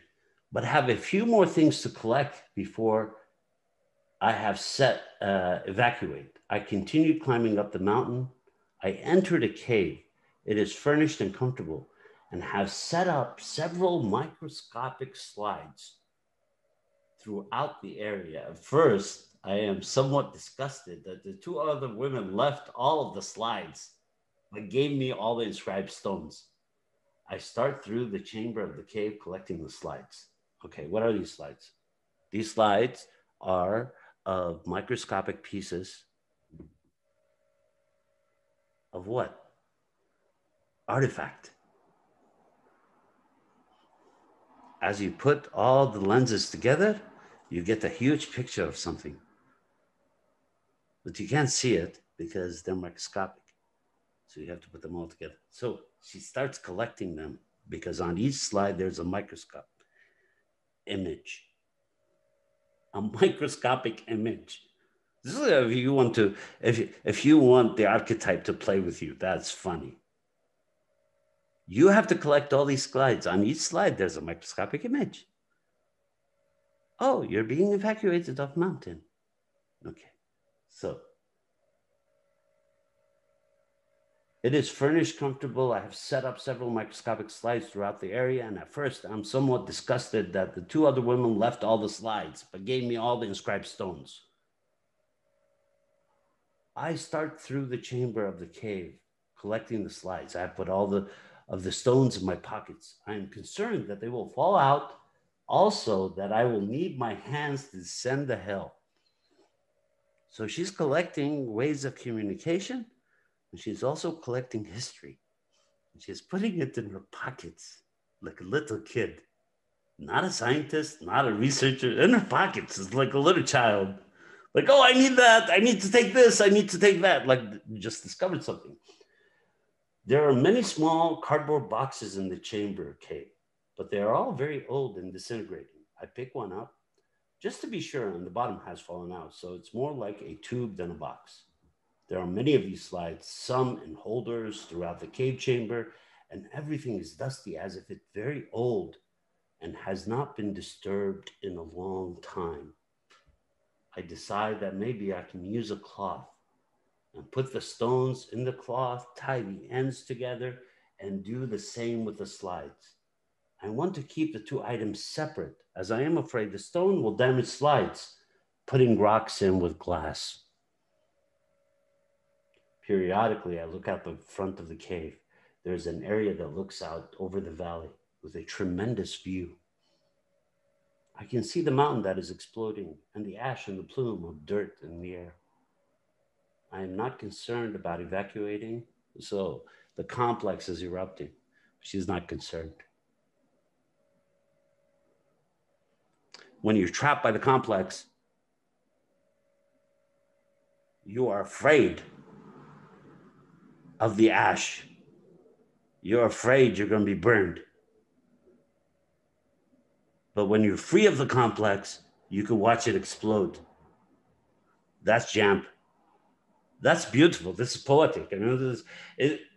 but have a few more things to collect before I have set evacuate. I continued climbing up the mountain. I entered a cave. It is furnished and comfortable and have set up several microscopic slides throughout the area. At first, I am somewhat disgusted that the 2 other women left all of the slides, but gave me all the inscribed stones. I start through the chamber of the cave collecting the slides. Okay, what are these slides? These slides are of microscopic pieces of what? Artifact. As you put all the lenses together, you get a huge picture of something. But you can't see it because they're microscopic. So you have to put them all together. So she starts collecting them because on each slide there's a microscope image, a microscopic image. This is if you want to, if you want the archetype to play with you, that's funny. You have to collect all these slides. On each slide, there's a microscopic image. Oh, you're being evacuated off mountain. Okay, so it is furnished comfortable. I have set up several microscopic slides throughout the area, and at first I'm somewhat disgusted that the two other women left all the slides, but gave me all the inscribed stones. I start through the chamber of the cave, collecting the slides. I have put all of the stones in my pockets. I am concerned that they will fall out, also that I will need my hands to descend the hill. So she's collecting ways of communication, and she's also collecting history. She's putting it in her pockets like a little kid. Not a scientist, not a researcher, in her pockets. It's like a little child. Like, oh, I need that. I need to take this. I need to take that. Like, just discovered something. There are many small cardboard boxes in the chamber cave, but they are all very old and disintegrating. I pick one up just to be sure, and the bottom has fallen out. So it's more like a tube than a box. There are many of these slides, some in holders throughout the cave chamber, and everything is dusty as if it's very old and has not been disturbed in a long time. I decide that maybe I can use a cloth and put the stones in the cloth, tie the ends together, and do the same with the slides. I want to keep the two items separate, as I am afraid the stone will damage slides, putting rocks in with glass. Periodically, I look out the front of the cave. There's an area that looks out over the valley with a tremendous view. I can see the mountain that is exploding and the ash and the plume of dirt in the air. I am not concerned about evacuating, so the complex is erupting. She's not concerned. When you're trapped by the complex, you are afraid of the ash. You're afraid you're going to be burned. But when you're free of the complex, you can watch it explode. That's Jamp. That's beautiful. This is poetic. I mean,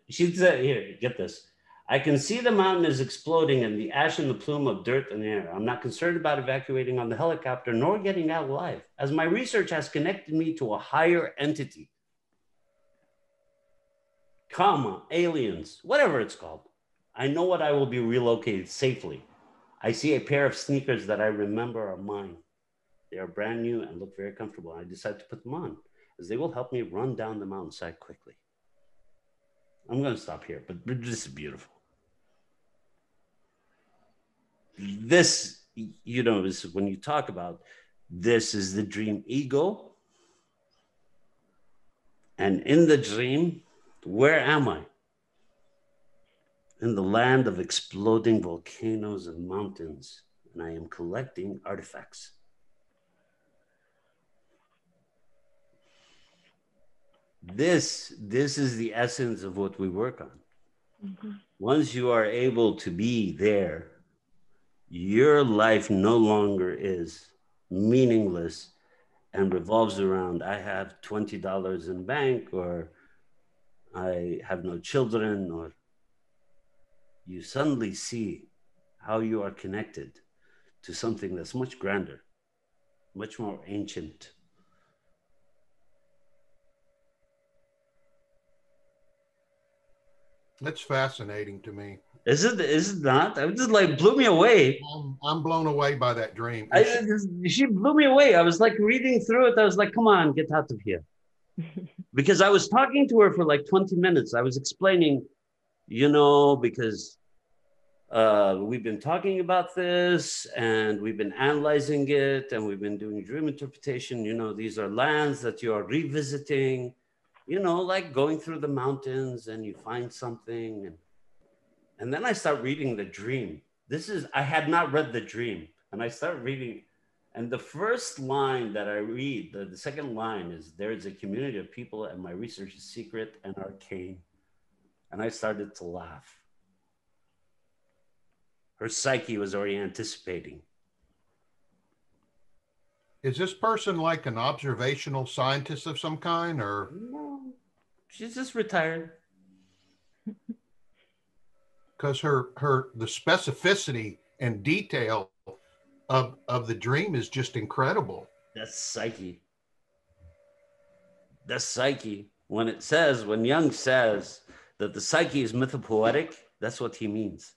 she said, here, get this. I can see the mountain is exploding and the ash and the plume of dirt in the air. I'm not concerned about evacuating on the helicopter nor getting out alive, as my research has connected me to a higher entity. Comma, aliens, whatever it's called. I know what I will be relocated safely. I see a pair of sneakers that I remember are mine. They are brand new and look very comfortable. I decide to put them on, as they will help me run down the mountainside quickly. I'm going to stop here, but this is beautiful. This, you know, is when you talk about this is the dream ego. And in the dream, where am I? In the land of exploding volcanoes and mountains, and I am collecting artifacts. This is the essence of what we work on. Mm-hmm. Once you are able to be there, your life no longer is meaningless and revolves around, I have $20 in bank, or I have no children, or you suddenly see how you are connected to something that's much grander, much more ancient. That's fascinating to me. Is it not? It just like blew me away. I'm blown away by that dream. She blew me away. I was like reading through it. I was like, come on, get out of here. Because I was talking to her for like 20 minutes. I was explaining, you know, because we've been talking about this and we've been analyzing it and we've been doing dream interpretation. You know, these are lands that you are revisiting, you know, like going through the mountains and you find something. And then I start reading the dream. I had not read the dream. And I start reading. And the first line that I read, the second line is, there is a community of people and my research is secret and arcane. And I started to laugh. her psyche was already anticipating. Is this person like an observational scientist of some kind, or? No, she's just retired. Because the specificity and detail of the dream is just incredible. That's psyche. That's psyche. When Jung says that the psyche is mythopoetic, that's what he means.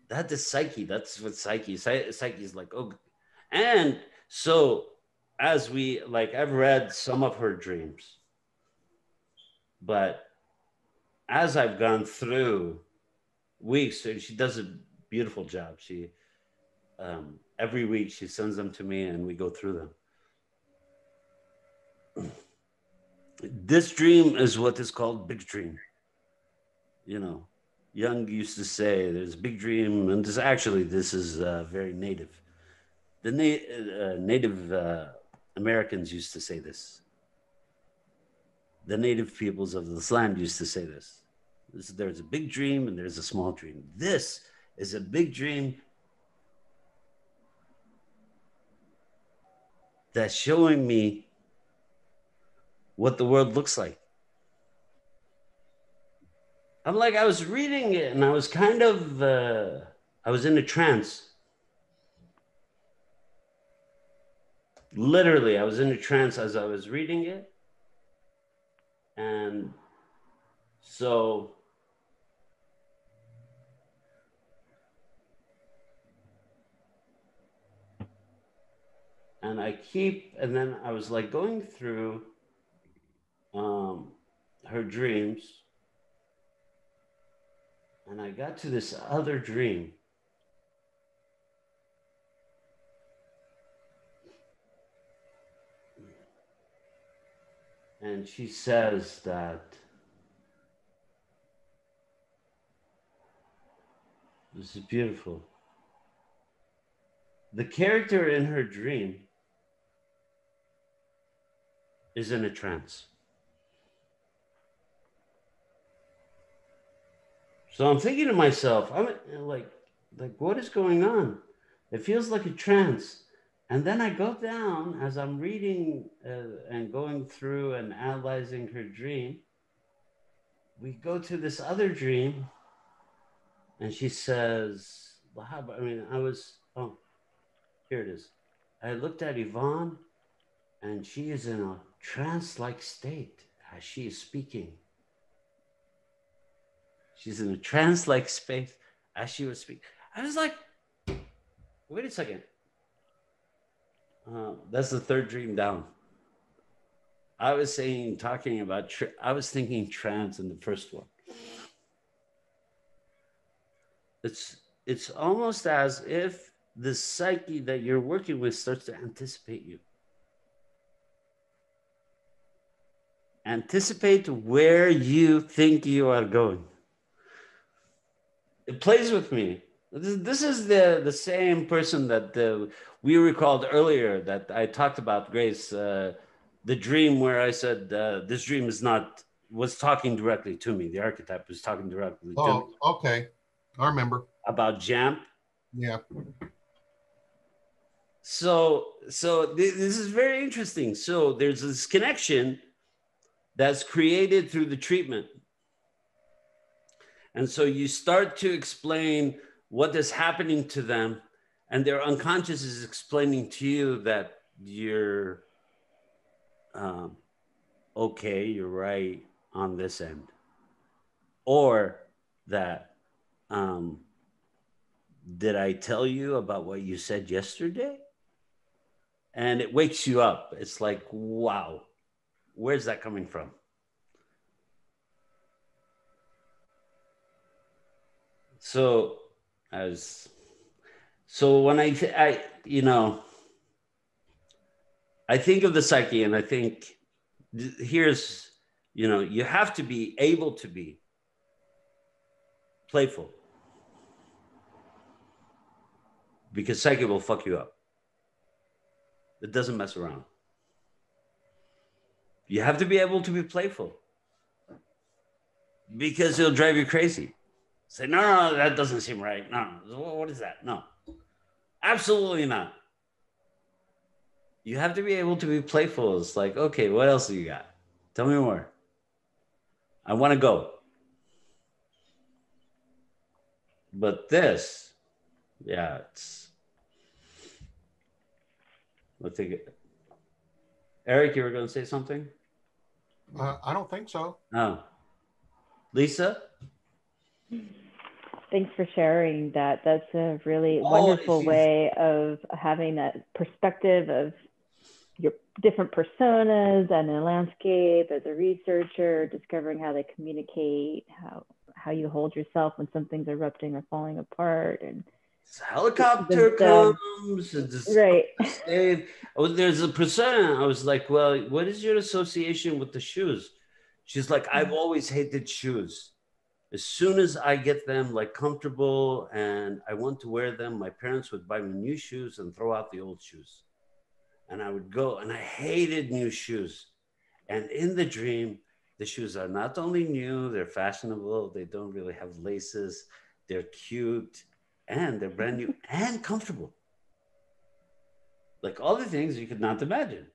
That is psyche. That's what psyche is. Psyche is like, oh, and so as we like, I've read some of her dreams, but as I've gone through weeks, and she does a beautiful job. She every week she sends them to me, and we go through them. This dream is what is called big dream. You know, Jung used to say there's a big dream, and this is very native. The Native Americans used to say this. The native peoples of this land used to say this. There's a big dream and there's a small dream. This is a big dream that's showing me what the world looks like. I'm like, I was reading it and I was kind of, I was in a trance. Literally, I was in a trance as I was reading it. And so and then I was like going through her dreams, and I got to this other dream. And she says that this is beautiful. The character in her dream is in a trance. So I'm thinking to myself, I'm like what is going on? It feels like a trance. And then I go down as I'm reading and going through and analyzing her dream. We go to this other dream, and she says, well, here it is. I looked at Yvonne, and she is in a trance-like state as she is speaking. She's in a trance-like space as she was speaking. I was like, wait a second. That's the third dream down. I was talking about, I was thinking trance in the first one. It's almost as if the psyche that you're working with starts to anticipate you. Anticipate where you think you are going. It plays with me. This is the same person that we recalled earlier that I talked about, Grace, the dream where I said this dream was talking directly to me. The archetype was talking directly to me. Oh, okay. I remember. About Jamp. Yeah. So this is very interesting. So there's this connection that's created through the treatment. And so you start to explain what is happening to them, and their unconscious is explaining to you that you're okay, you're right on this end. Or that, did I tell you about what you said yesterday? And it wakes you up. It's like, wow, where's that coming from? So when I think of the psyche, and I think here's, you have to be able to be playful, because psyche will fuck you up. It doesn't mess around. You have to be able to be playful, because it'll drive you crazy. Say, no, that doesn't seem right. No, what is that? No, absolutely not. You have to be able to be playful. It's like, okay, what else do you got? Tell me more. I want to go. But this, yeah, let's take it. Eric, you were going to say something? I don't think so. No. Lisa? Thanks for sharing that. That's a really wonderful way of having that perspective of your different personas and the landscape as a researcher, discovering how they communicate, how you hold yourself when something's erupting or falling apart. And helicopter comes and just right. There's a persona. I was like, well, what is your association with the shoes? She's like, I've always hated shoes. As soon as I get them like comfortable and I want to wear them, my parents would buy me new shoes and throw out the old shoes. And I would go, and I hated new shoes. And in the dream, the shoes are not only new, they're fashionable, they don't really have laces, they're cute, and they're brand new and comfortable. Like all the things you could not imagine.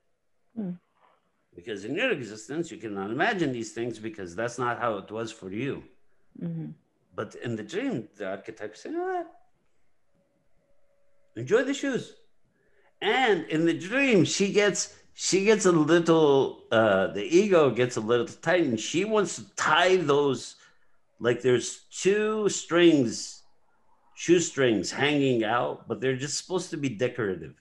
Because in your existence, you cannot imagine these things because that's not how it was for you. But in the dream, the archetype says, you know what? Enjoy the shoes. And in the dream, she gets a little, the ego gets a little tight, and she wants to tie those, like there's two strings, shoestrings hanging out, but they're just supposed to be decorative.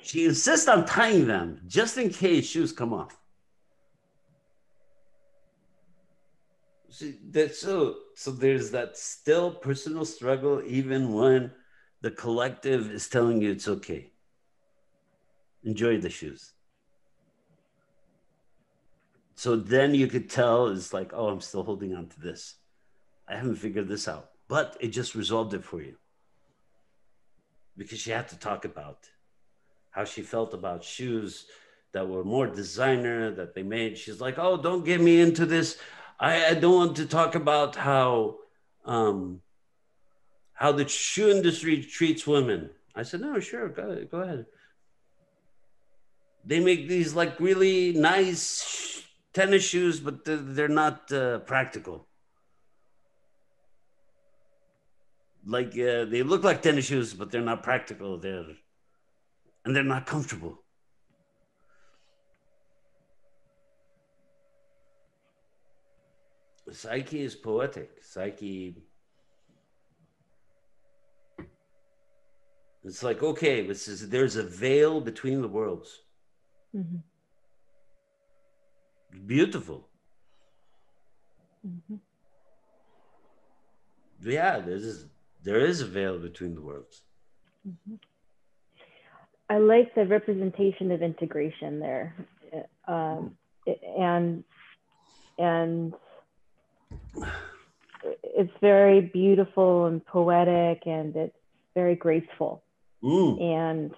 She insists on tying them just in case shoes come off. So there's that still personal struggle, even when the collective is telling you it's okay. Enjoy the shoes. So then you could tell it's like, oh, I'm still holding on to this. I haven't figured this out, but it just resolved it for you. Because she had to talk about how she felt about shoes that were more designer that they made. She's like, oh, don't get me into this. I don't want to talk about how the shoe industry treats women. I said, no, sure, go ahead. They make these like really nice tennis shoes, but they're not practical. Like they look like tennis shoes, but they're not practical. They're not comfortable. Psyche is poetic. Psyche. It's like, okay, there's a veil between the worlds. Beautiful. Yeah, there is a veil between the worlds. I like the representation of integration there, and it's very beautiful and poetic, and it's very graceful. And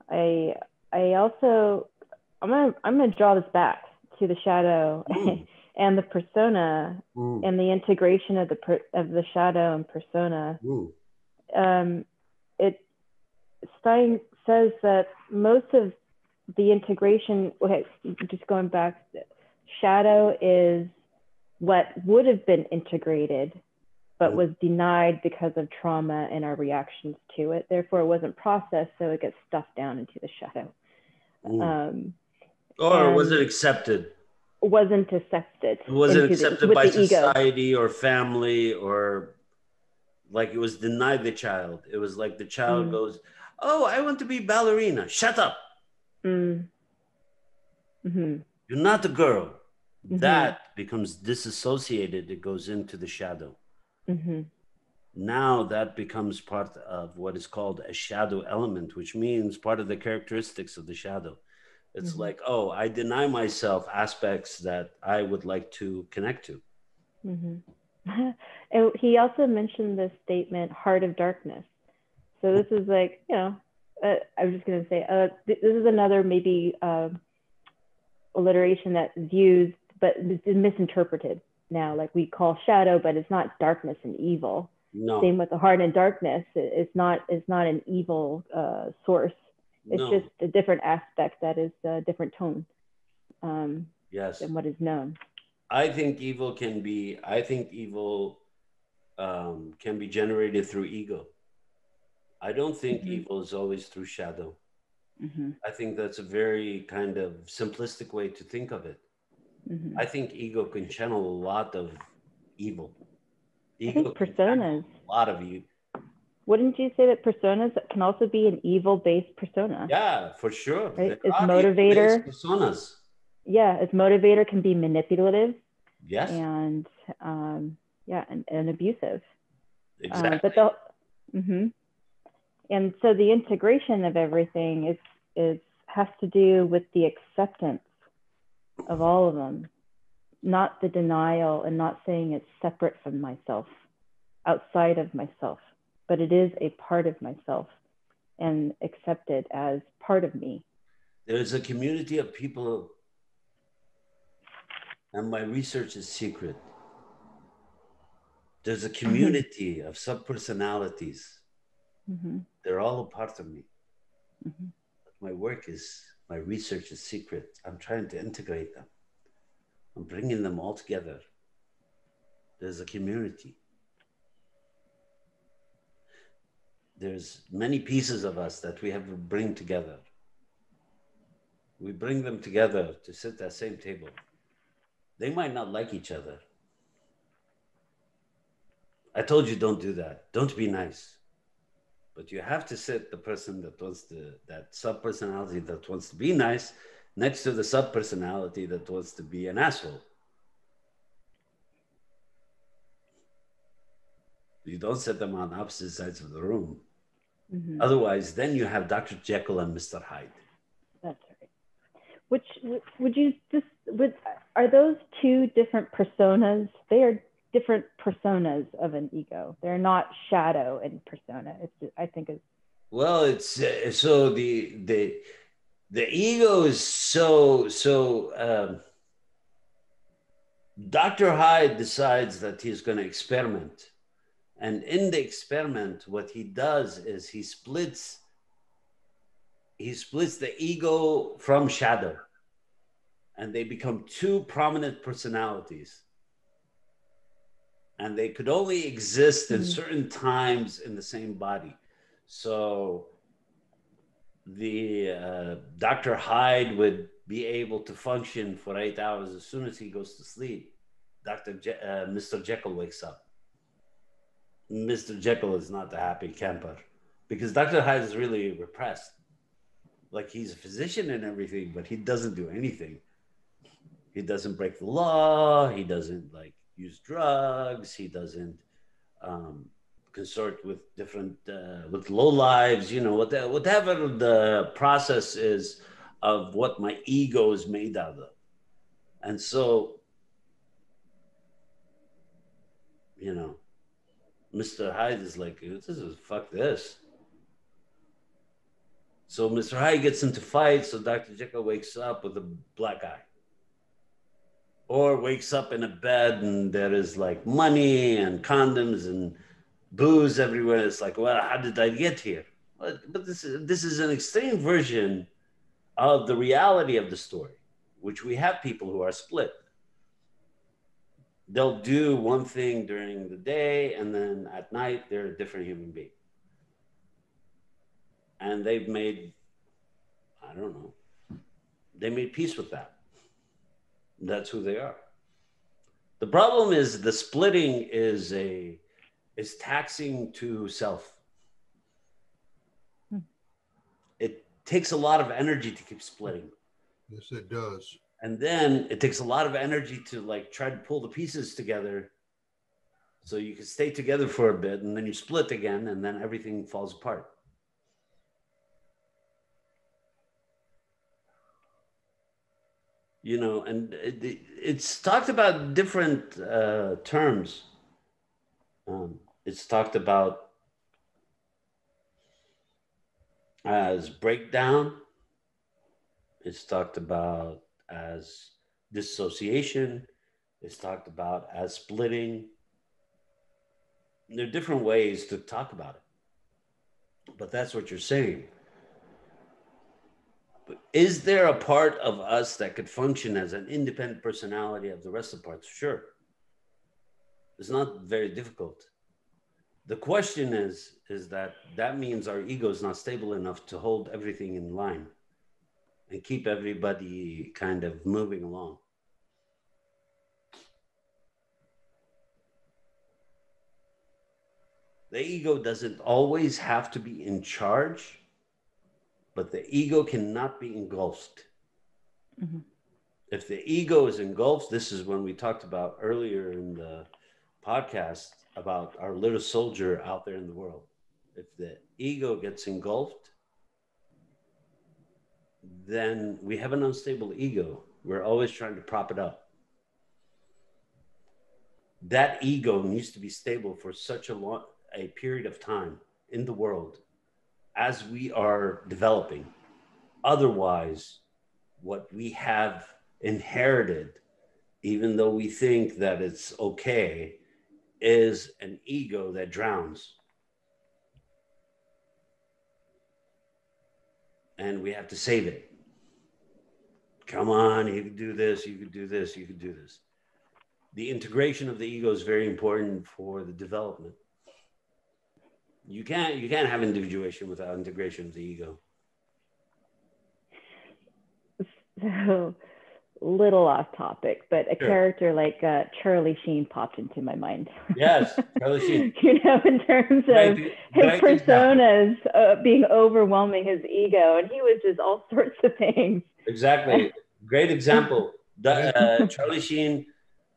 I also I'm gonna draw this back to the shadow and the persona and the integration of the shadow and persona. Stein says that most of the integration, okay, just going back, shadow is what would have been integrated but was denied because of trauma and our reactions to it. Therefore, it wasn't processed, so it gets stuffed down into the shadow. Or was it accepted? Wasn't accepted. Was it accepted by society or family, or like it was denied the child? It was like the child goes, oh, I want to be ballerina. Shut up. You're not a girl. That becomes disassociated. It goes into the shadow. Now that becomes part of what is called a shadow element, which means part of the characteristics of the shadow. It's like, oh, I deny myself aspects that I would like to connect to. And he also mentioned this statement, heart of darkness. So this is like, I was just going to say, this is another maybe alliteration that's used, but it's misinterpreted now. Like we call shadow, but it's not darkness and evil. No. Same with the heart and darkness. It's not an evil source. It's No. just a different aspect that is a different tone Yes. than what is known. I think evil can be generated through ego. I don't think evil is always through shadow. I think that's a very kind of simplistic way to think of it. I think ego can channel a lot of evil. Ego I think personas. A lot of you. Wouldn't you say that personas can also be an evil-based persona? Yeah, for sure. Right? It's motivator. Personas. Yeah, its motivator can be manipulative. Yes. And and abusive. Exactly. And so the integration of everything has to do with the acceptance of all of them, not the denial and not saying it's separate from myself, outside of myself, but it is a part of myself and accepted as part of me. There's a community of people, and my research is secret. There's a community of subpersonalities. They're all a part of me. But my research is secret. I'm trying to integrate them. I'm bringing them all together. There's a community. There's many pieces of us that we have to bring together. We bring them together to sit at the same table. They might not like each other. I told you don't do that. Don't be nice. But you have to sit the person that sub-personality that wants to be nice next to the sub-personality that wants to be an asshole. You don't set them on opposite sides of the room. Otherwise, then you have Dr. Jekyll and Mr. Hyde. That's right. Which would you just are those two different personas? They are different personas of an ego. They're not shadow and persona. I think it's well. It's so the ego is so. Dr. Hyde decides that he's going to experiment. And in the experiment, what he does is he splits the ego from shadow. And they become two prominent personalities. And they could only exist in certain times in the same body. So the Dr. Hyde would be able to function for 8 hours. As soon as he goes to sleep, Mr. Jekyll wakes up. Mr. Jekyll is not the happy camper because Dr. Hyde is really repressed. Like he's a physician and everything, but he doesn't do anything. He doesn't break the law. He doesn't like use drugs. He doesn't consort with different, with low lives, you know, whatever the process is of what my ego is made out of. And so, you know, Mr. Hyde is like, fuck this. So Mr. Hyde gets into fights, so Dr. Jekyll wakes up with a black eye. Or wakes up in a bed and there is like money and condoms and booze everywhere. It's like, well, how did I get here? But this is an extreme version of the reality of the story, which we have people who are split. They'll do one thing during the day and then at night they're a different human being. And they've made, I don't know, they made peace with that. That's who they are. The problem is the splitting is taxing to self. It takes a lot of energy to keep splitting. Yes, it does. And then it takes a lot of energy to like try to pull the pieces together so you can stay together for a bit and then you split again and then everything falls apart. You know, and it's talked about different terms. It's talked about as breakdown. It's talked about as dissociation. is talked about as splitting. There are different ways to talk about it, but that's what you're saying. But is there a part of us that could function as an independent personality of the rest of the parts? Sure. It's not very difficult. The question is that means our ego is not stable enough to hold everything in line and keep everybody kind of moving along. The ego doesn't always have to be in charge, but the ego cannot be engulfed. Mm-hmm. If the ego is engulfed, this is when we talked about earlier in the podcast about our little soldier out there in the world. If the ego gets engulfed, then we have an unstable ego. We're always trying to prop it up. That ego needs to be stable for such a period of time in the world as we are developing. Otherwise, what we have inherited, even though we think that it's okay, is an ego that drowns. And we have to save it. Come on, you can do this, you can do this, you can do this. The integration of the ego is very important for the development. You can't have individuation without integration of the ego. So, little off topic, but a character like Charlie Sheen popped into my mind. Yes, Charlie Sheen. In terms of his personas being overwhelming his ego, and he was just all sorts of things. Exactly. Great example. Charlie Sheen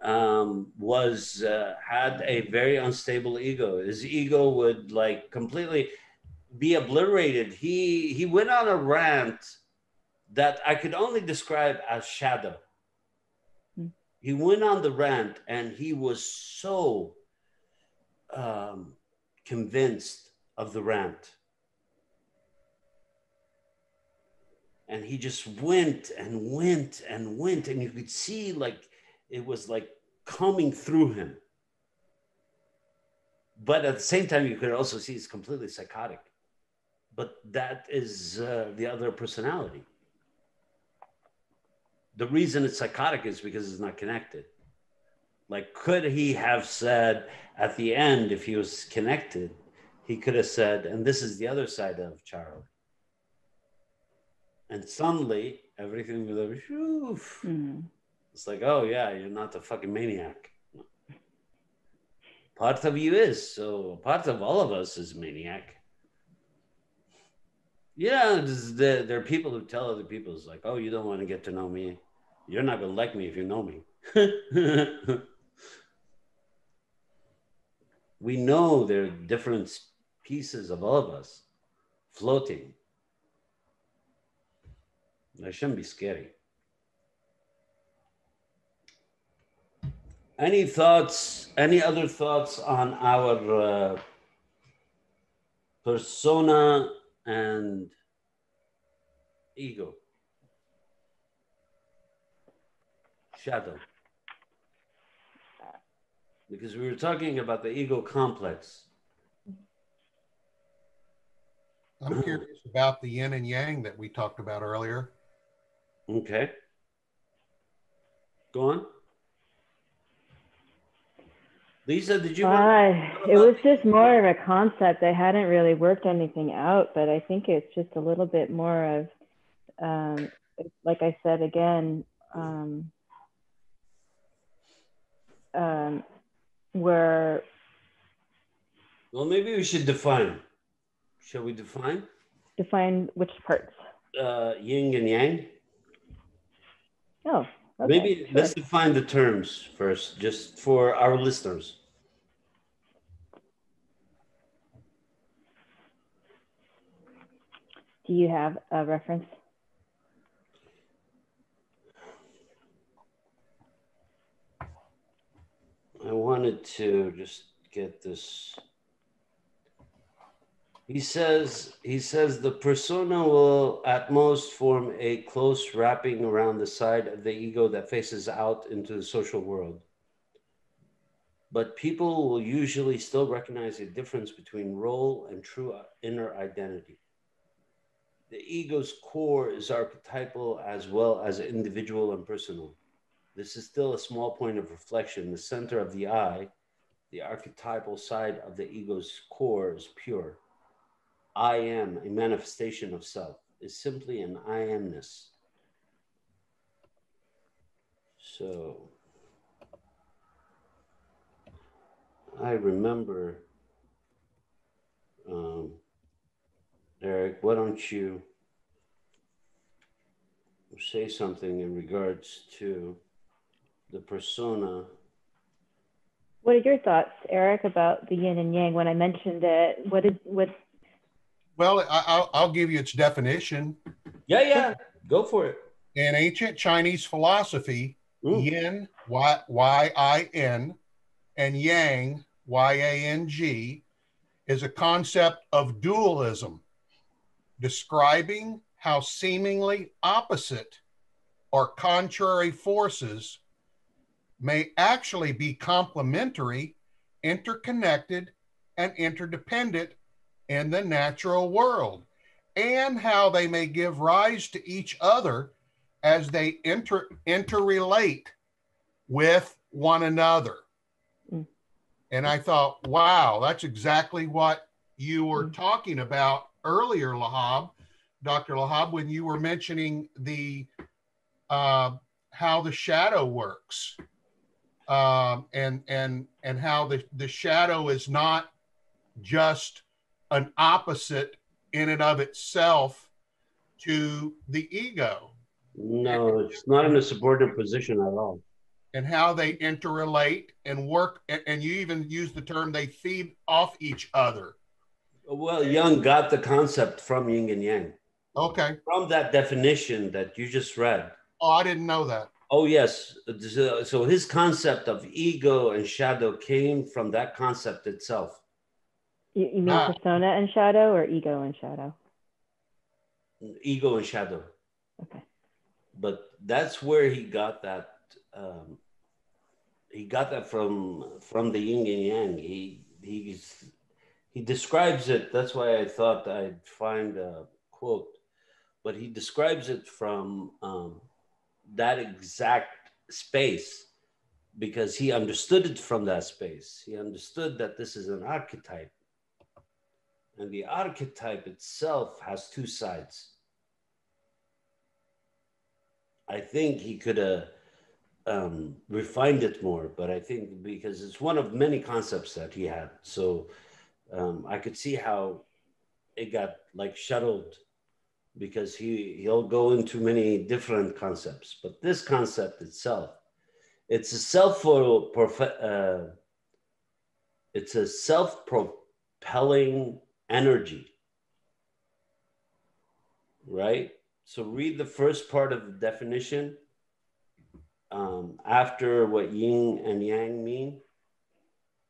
had a very unstable ego. His ego would like completely be obliterated. He went on a rant that I could only describe as shadow. He went on the rant and he was so convinced of the rant. And he just went and went and went, and you could see like it was like coming through him. But at the same time, you could also see it's completely psychotic. But that is the other personality. The reason it's psychotic is because it's not connected. Like, could he have said at the end, if he was connected, he could have said, and this is the other side of Charlie. And suddenly, everything was like, it's like, oh yeah, you're not a fucking maniac. Part of you is, so part of all of us is maniac. Yeah, there are people who tell other people, it's like, oh, you don't want to get to know me. You're not going to like me if you know me. We know there are different pieces of all of us floating. That shouldn't be scary. Any other thoughts on our persona and ego? Shadow. Because we were talking about the ego complex. I'm curious about the yin and yang that we talked about earlier. Okay. Go on. Lisa, did you it was just more of a concept. I hadn't really worked anything out, but I think it's just a little bit more of, like I said again, where... Well, maybe we should define. Shall we define? Define which parts? Yin and yang. Oh, okay. Maybe sure. Let's define the terms first, just for our listeners. Do you have a reference? I wanted to just get this. He says the persona will at most form a close wrapping around the side of the ego that faces out into the social world. but people will usually still recognize a difference between role and true inner identity. The ego's core is archetypal as well as individual and personal. This is still a small point of reflection. The center of the I, the archetypal side of the ego's core, is pure. I am, a manifestation of self, is simply an I amness. So I remember, um, Eric, why don't you say something in regards to the persona? What are your thoughts, Eric, about the yin and yang? When I mentioned it, what? Well, I'll give you its definition. Yeah, go for it. In ancient Chinese philosophy, Mm. yin, Y-I-N, and yang, Y-A-N-G, is a concept of dualism, describing how seemingly opposite or contrary forces may actually be complementary, interconnected, and interdependent in the natural world, and how they may give rise to each other as they interrelate with one another. Mm. And I thought, wow, that's exactly what you were talking about earlier, Lahab, Dr. Lahab, when you were mentioning the how the shadow works, and how the shadow is not just an opposite in and of itself to the ego. No, it's not in a subordinate position at all. And how they interrelate and work, and you even use the term they feed off each other. Well, Jung got the concept from yin and yang. Okay. From that definition that you just read. Oh, I didn't know that. Oh, yes. So his concept of ego and shadow came from that concept itself. You mean persona and shadow, or ego and shadow? Ego and shadow. Okay. But that's where he got that. He got that from the yin and yang. He describes it. That's why I thought I'd find a quote, but he describes it from that exact space, because he understood it from that space. He understood that this is an archetype, and the archetype itself has two sides. I think he could have refined it more, but I think because it's one of many concepts that he had, so I could see how it got like shuttled, because he'll go into many different concepts. But this concept itself, it's a self-propelling energy, right? So read the first part of the definition after what yin and yang mean.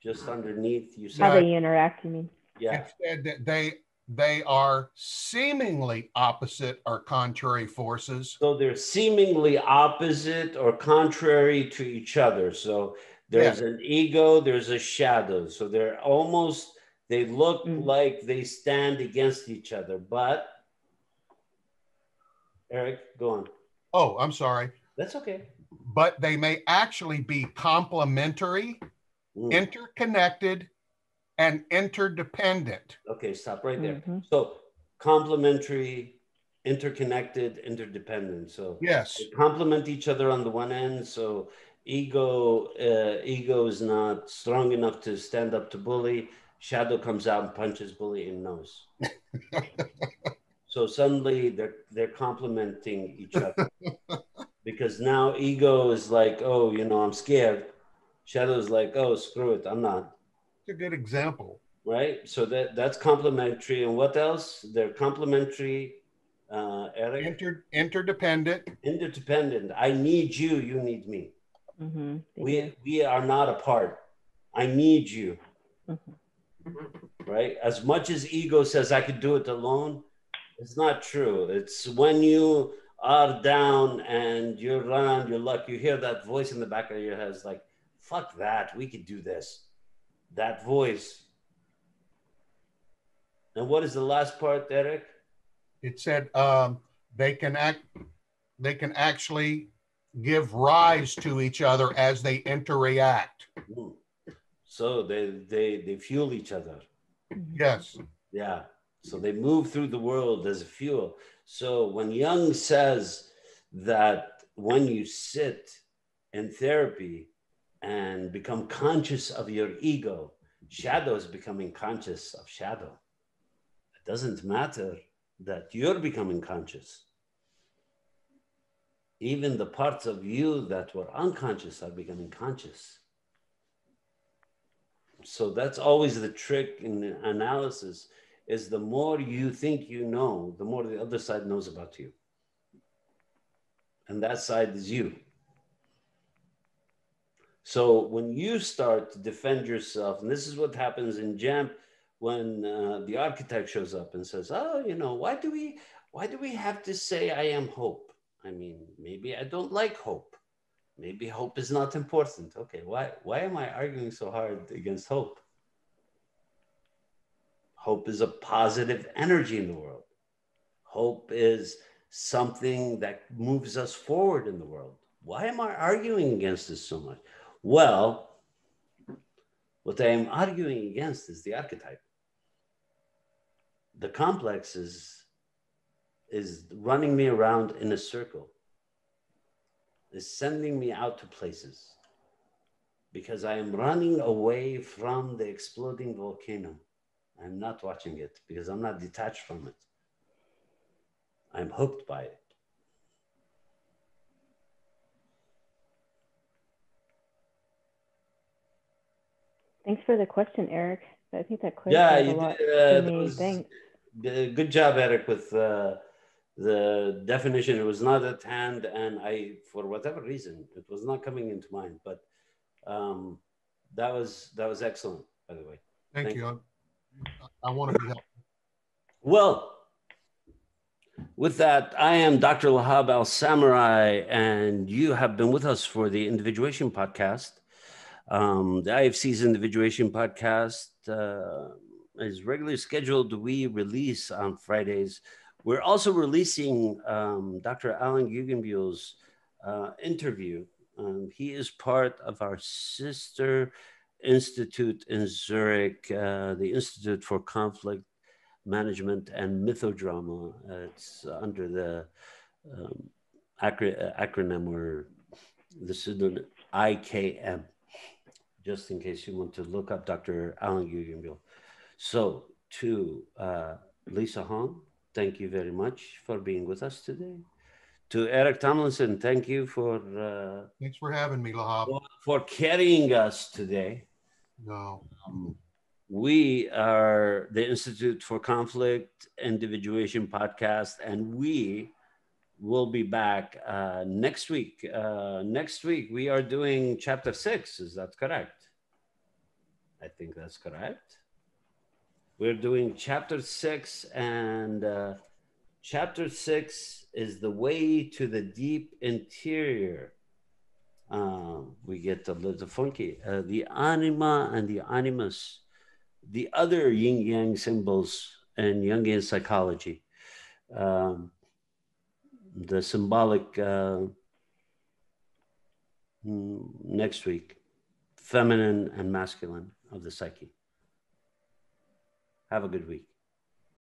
Just underneath, you said how they interact. You mean? Yeah. It said that they are seemingly opposite or contrary forces. So they're seemingly opposite or contrary to each other. So there's an ego, there's a shadow. So they're almost, they look like they stand against each other. But, Eric, go on. Oh, I'm sorry. That's okay. But they may actually be complementary, interconnected, and interdependent. Okay, stop right there. So complementary, interconnected, interdependent. So yes, they complement each other on the one end. So ego is not strong enough to stand up to bully. Shadow comes out and punches bully in the nose. So suddenly they're complementing each other. Because now ego is like, oh, I'm scared. Shadow is like, oh, screw it, I'm not. It's a good example. Right? So that's complementary. And what else? They're complementary, Eric? Interdependent. Interdependent. I need you, you need me. We are not apart. I need you. Right? As much as ego says I could do it alone, it's not true. It's when you are down and you're around your luck, you hear that voice in the back of your head. It's like, fuck that. We could do this. That voice. And what is the last part, Eric? It said they can actually give rise to each other as they interact. So they fuel each other. Yes. Yeah. So they move through the world as a fuel. So when Jung says that when you sit in therapy and become conscious of your ego, shadow is becoming conscious of shadow. It doesn't matter that you're becoming conscious. Even the parts of you that were unconscious are becoming conscious. So that's always the trick in the analysis, is the more you think you know, the more the other side knows about you. And that side is you. So when you start to defend yourself, and this is what happens in JAMP when the architect shows up and says, oh, you know, why do we have to say I am hope? I mean, maybe I don't like hope. Maybe hope is not important. Okay, why am I arguing so hard against hope? Hope is a positive energy in the world. Hope is something that moves us forward in the world. Why am I arguing against this so much? Well, what I am arguing against is the archetype. The complex is running me around in a circle, is sending me out to places because I am running away from the exploding volcano. I'm not watching it because I'm not detached from it. I'm hooked by it. Thanks for the question, Eric. I think that clarifies a lot for me. Thanks. Good job, Eric, with the definition. It was not at hand, and I, for whatever reason, it was not coming into mind. But that was excellent, by the way. Thank you. I want to be helpful. Well, with that, I am Dr. Lahab Al-Samurai, and you have been with us for the Individuation Podcast. The IFC's Individuation Podcast is regularly scheduled. We release on Fridays. We're also releasing Dr. Alan Guggenbuhl's interview. He is part of our sister institute in Zurich, the Institute for Conflict Management and Mythodrama. It's under the acronym or the pseudonym IKM, just in case you want to look up Dr. Alan Guggenbuhl. So to Lisa Hong, thank you very much for being with us today. To Eric Tomlinson, thank you for... Thanks for having me, Lahab. For carrying us today. No. We are the Institute for Conflict Individuation Podcast, and we will be back next week. Next week, we are doing Chapter 6. Is that correct? I think that's correct. We're doing Chapter 6, and Chapter 6 is the way to the deep interior. We get a little funky. The anima and the animus, the other yin-yang symbols in Jungian psychology, the symbolic next week, feminine and masculine of the psyche. Have a good week.